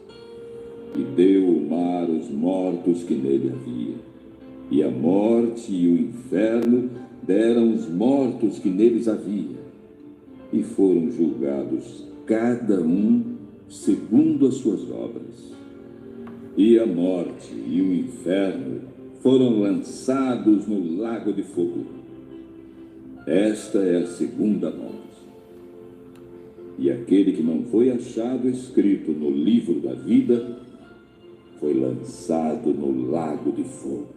Speaker 2: E deu o mar os mortos que nele havia, e a morte e o inferno deram os mortos que neles havia, e foram julgados cada um segundo as suas obras. E a morte e o inferno foram lançados no lago de fogo. Esta é a segunda morte. E aquele que não foi achado escrito no livro da vida foi lançado no lago de fogo.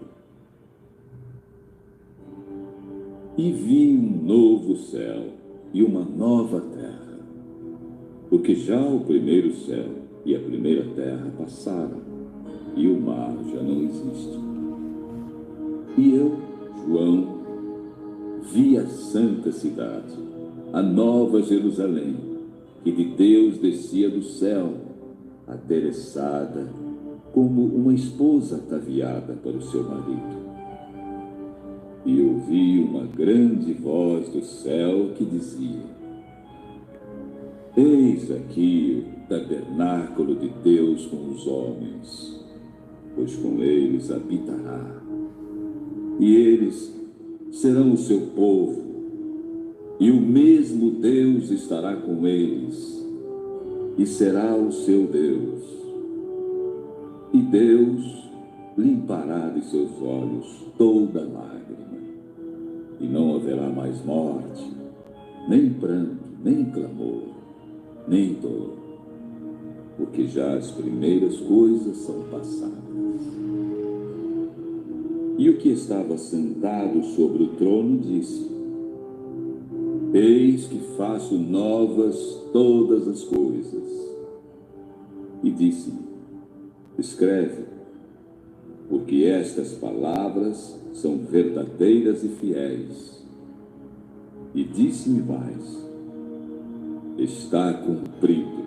Speaker 2: E vi um novo céu e uma nova terra, porque já o primeiro céu e a primeira terra passaram, e o mar já não existe. E eu, João, vi a santa cidade, a nova Jerusalém, que de Deus descia do céu, adereçada como uma esposa ataviada para o seu marido. E ouvi uma grande voz do céu que dizia: Eis aqui o tabernáculo de Deus com os homens, pois com eles habitará, e eles serão o seu povo, e o mesmo Deus estará com eles, e será o seu Deus. E Deus limpará de seus olhos toda lágrima, e não haverá mais morte, nem pranto, nem clamor, nem dor, porque já as primeiras coisas são passadas. E o que estava sentado sobre o trono disse: Eis que faço novas todas as coisas. E disse-me: Escreve, porque estas palavras são verdadeiras e fiéis. E disse-me mais: Está cumprido.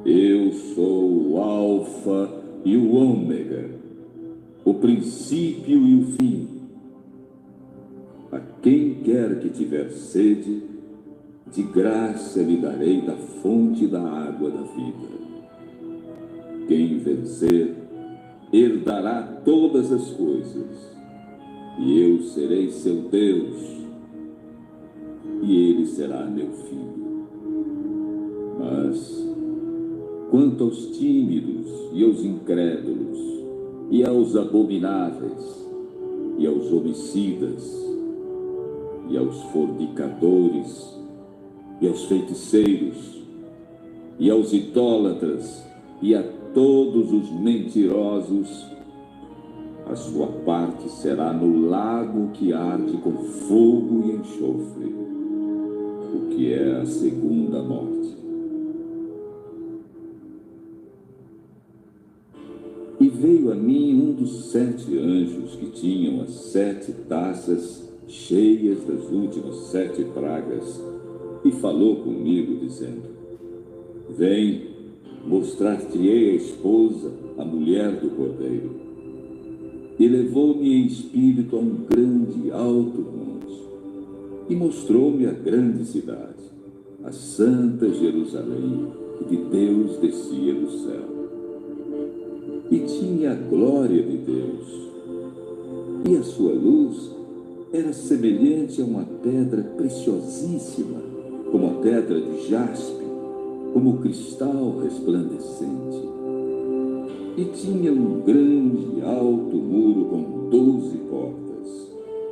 Speaker 2: Eu sou o Alfa e o Ômega, o princípio e o fim. A quem quer que tiver sede, de graça lhe darei da fonte da água da vida. Quem vencer, herdará todas as coisas, e eu serei seu Deus, e ele será meu filho. Mas, quanto aos tímidos e aos incrédulos, e aos abomináveis, e aos homicidas, e aos fornicadores, e aos feiticeiros, e aos idólatras, e a todos os mentirosos, a sua parte será no lago que arde com fogo e enxofre, o que é a segunda morte. E veio a mim um dos 7 anjos que tinham as 7 taças cheias das últimas 7 pragas, e falou comigo, dizendo: Vem, mostrar-te-ei a esposa, a mulher do Cordeiro. E levou-me em espírito a um grande e alto monte, e mostrou-me a grande cidade, a santa Jerusalém, que de Deus descia do céu. E tinha a glória de Deus, e a sua luz era semelhante a uma pedra preciosíssima, como a pedra de jaspe, como cristal resplandecente. E tinha um grande e alto muro com 12 portas,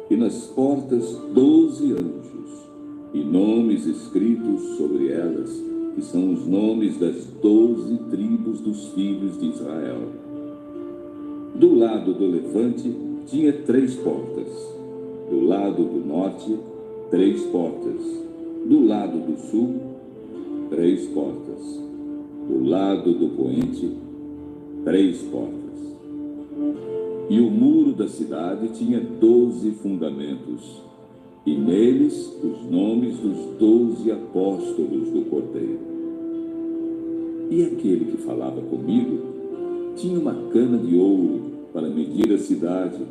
Speaker 2: e nas portas 12 anjos, e nomes escritos sobre elas, que são os nomes das 12 tribos dos filhos de Israel. Do lado do levante tinha 3 portas, do lado do norte 3 portas, do lado do sul 3 portas, do lado do poente 3 portas. E o muro da cidade tinha 12 fundamentos, e neles os nomes dos 12 apóstolos do Cordeiro. E aquele que falava comigo tinha uma cana de ouro para medir a cidade,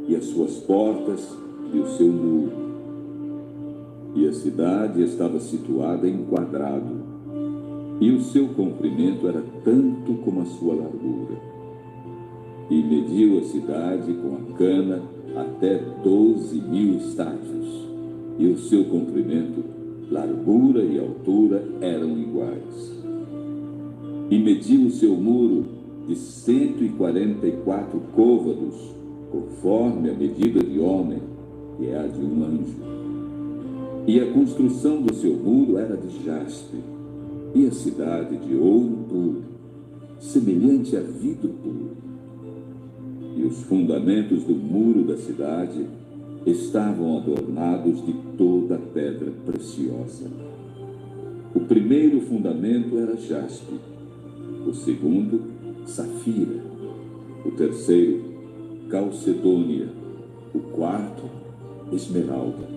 Speaker 2: e as suas portas e o seu muro. E a cidade estava situada em quadrado, e o seu comprimento era tanto como a sua largura. E mediu a cidade com a cana até 12.000 estádios, e o seu comprimento, largura e altura eram iguais. E mediu o seu muro de 144 côvados, conforme a medida de homem, que é a de um anjo. E a construção do seu muro era de jaspe, e a cidade de ouro puro, semelhante a vidro puro. E os fundamentos do muro da cidade estavam adornados de toda pedra preciosa. O primeiro fundamento era jaspe, o segundo, safira, o terceiro, calcedônia, o quarto, esmeralda,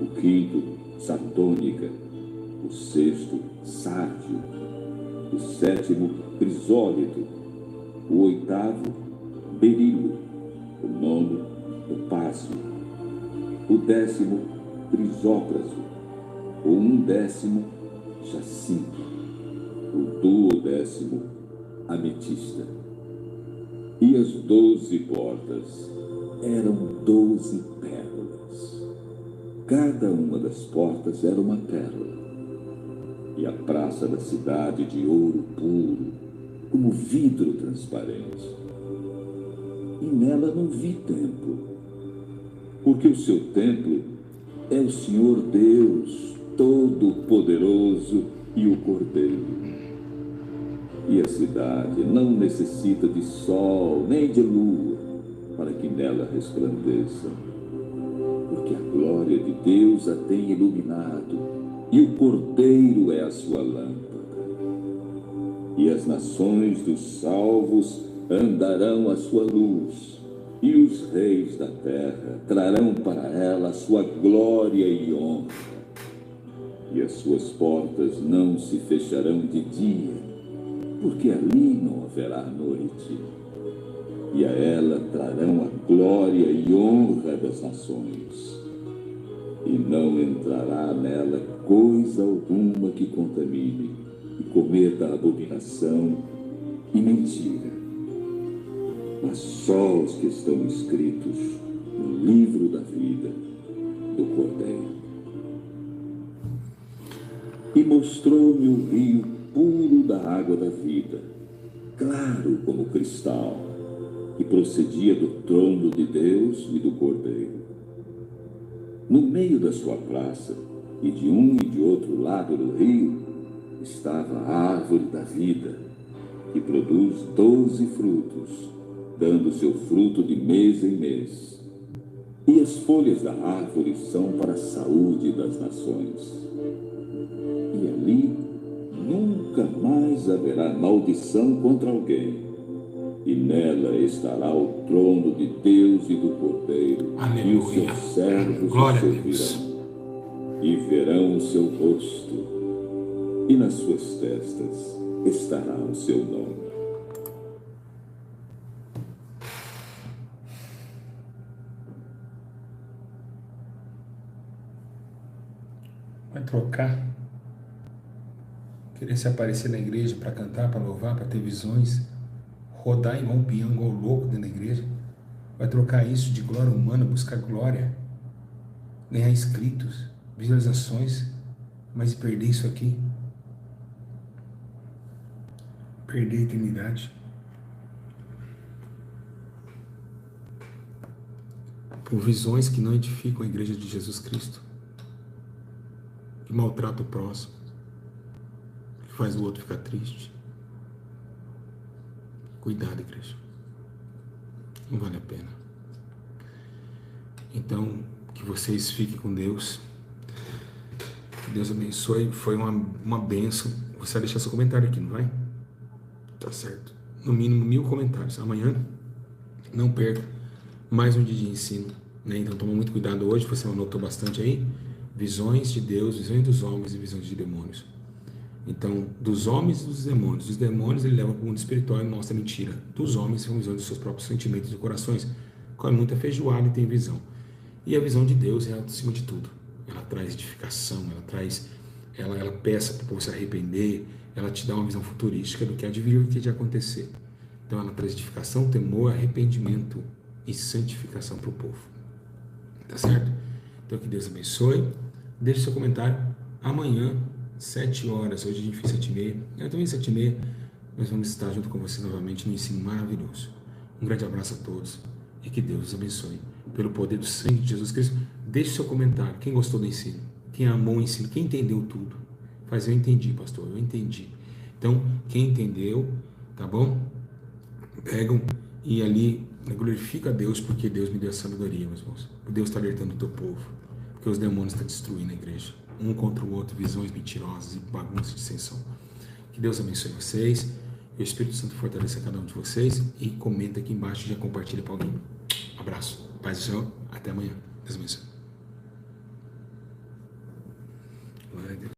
Speaker 2: o quinto, sardônica, o sexto, sárdio, o sétimo, crisólito, o oitavo, berilo, o nono, topázio, o 10º, crisópraso, o 11º, jacinto, o 12º, ametista. E as 12 portas eram 12 pérolas. Cada uma das portas era uma pérola. E a praça da cidade de ouro puro, como vidro transparente. E nela não vi templo, porque o seu templo é o Senhor Deus Todo-Poderoso e o Cordeiro. E a cidade não necessita de sol nem de lua para que nela resplandeça, porque a glória de Deus a tem iluminado, e o Cordeiro é a sua lâmpada. E as nações dos salvos andarão à sua luz, e os reis da terra trarão para ela a sua glória e honra. E as suas portas não se fecharão de dia, porque ali não haverá noite. E a ela trarão a glória e honra das nações. E não entrará nela coisa alguma que contamine, e cometa abominação e mentira. Mas só os que estão escritos no livro da vida do Cordeiro. E mostrou-me o rio puro da água da vida, claro como cristal, que procedia do trono de Deus e do Cordeiro. No meio da sua praça, e de um e de outro lado do rio, estava a árvore da vida, que produz 12 frutos, dando seu fruto de mês em mês. E as folhas da árvore são para a saúde das nações. E ali nunca mais haverá maldição contra alguém, e nela estará o trono de Deus e do Cordeiro. Aleluia. E os seus servos o servirão. e verão o seu rosto, e nas suas testas estará o seu nome.
Speaker 1: Vai trocar? Querer se aparecer na igreja para cantar, para louvar, para ter visões, rodar igual um peão, igual louco dentro da igreja? Vai trocar isso de glória humana, buscar glória, ganhar inscritos, visualizações, mas perder isso aqui? Perder a eternidade? Por visões que não edificam a igreja de Jesus Cristo, que maltrata o próximo, que faz o outro ficar triste. Cuidado, igreja. Não vale a pena. Então, que vocês fiquem com Deus. Que Deus abençoe. Foi uma bênção. Você vai deixar seu comentário aqui, não vai? Tá certo. No mínimo 1000 comentários. Amanhã, não perca mais um dia de ensino, né? Então, toma muito cuidado hoje. Você anotou bastante aí. Visões de Deus, visões dos homens e visões de demônios. Então, dos homens e dos demônios. Dos demônios ele leva para o mundo espiritual e mostra mentira. Dos homens são visões dos seus próprios sentimentos e corações. Come muita feijoada e tem visão. E a visão de Deus é acima de tudo. Ela traz edificação, ela peça para o povo se arrepender, ela te dá uma visão futurística do que há de vir e do que há de acontecer. Então ela traz edificação, temor, arrependimento e santificação para o povo. Tá certo? Então que Deus abençoe. Deixe seu comentário. Amanhã, 7 horas, hoje a gente fez 7h30, eu também 7h30, nós vamos estar junto com vocês novamente no ensino maravilhoso. Um grande abraço a todos e que Deus os abençoe. Pelo poder do sangue de Jesus Cristo, deixe seu comentário, quem gostou do ensino, quem amou o ensino, quem entendeu tudo. Faz, eu entendi, pastor, eu entendi. Então, quem entendeu, tá bom? Pegam e ali glorifica a Deus, porque Deus me deu a sabedoria, meus irmãos. Deus está alertando o teu povo, porque os demônios estão destruindo a igreja. Um contra o outro, visões mentirosas e bagunça de dissensão. Que Deus abençoe vocês, que o Espírito Santo fortaleça cada um de vocês e comenta aqui embaixo e já compartilha para alguém. Abraço, paz do Senhor, até amanhã. Deus abençoe. Glória a Deus.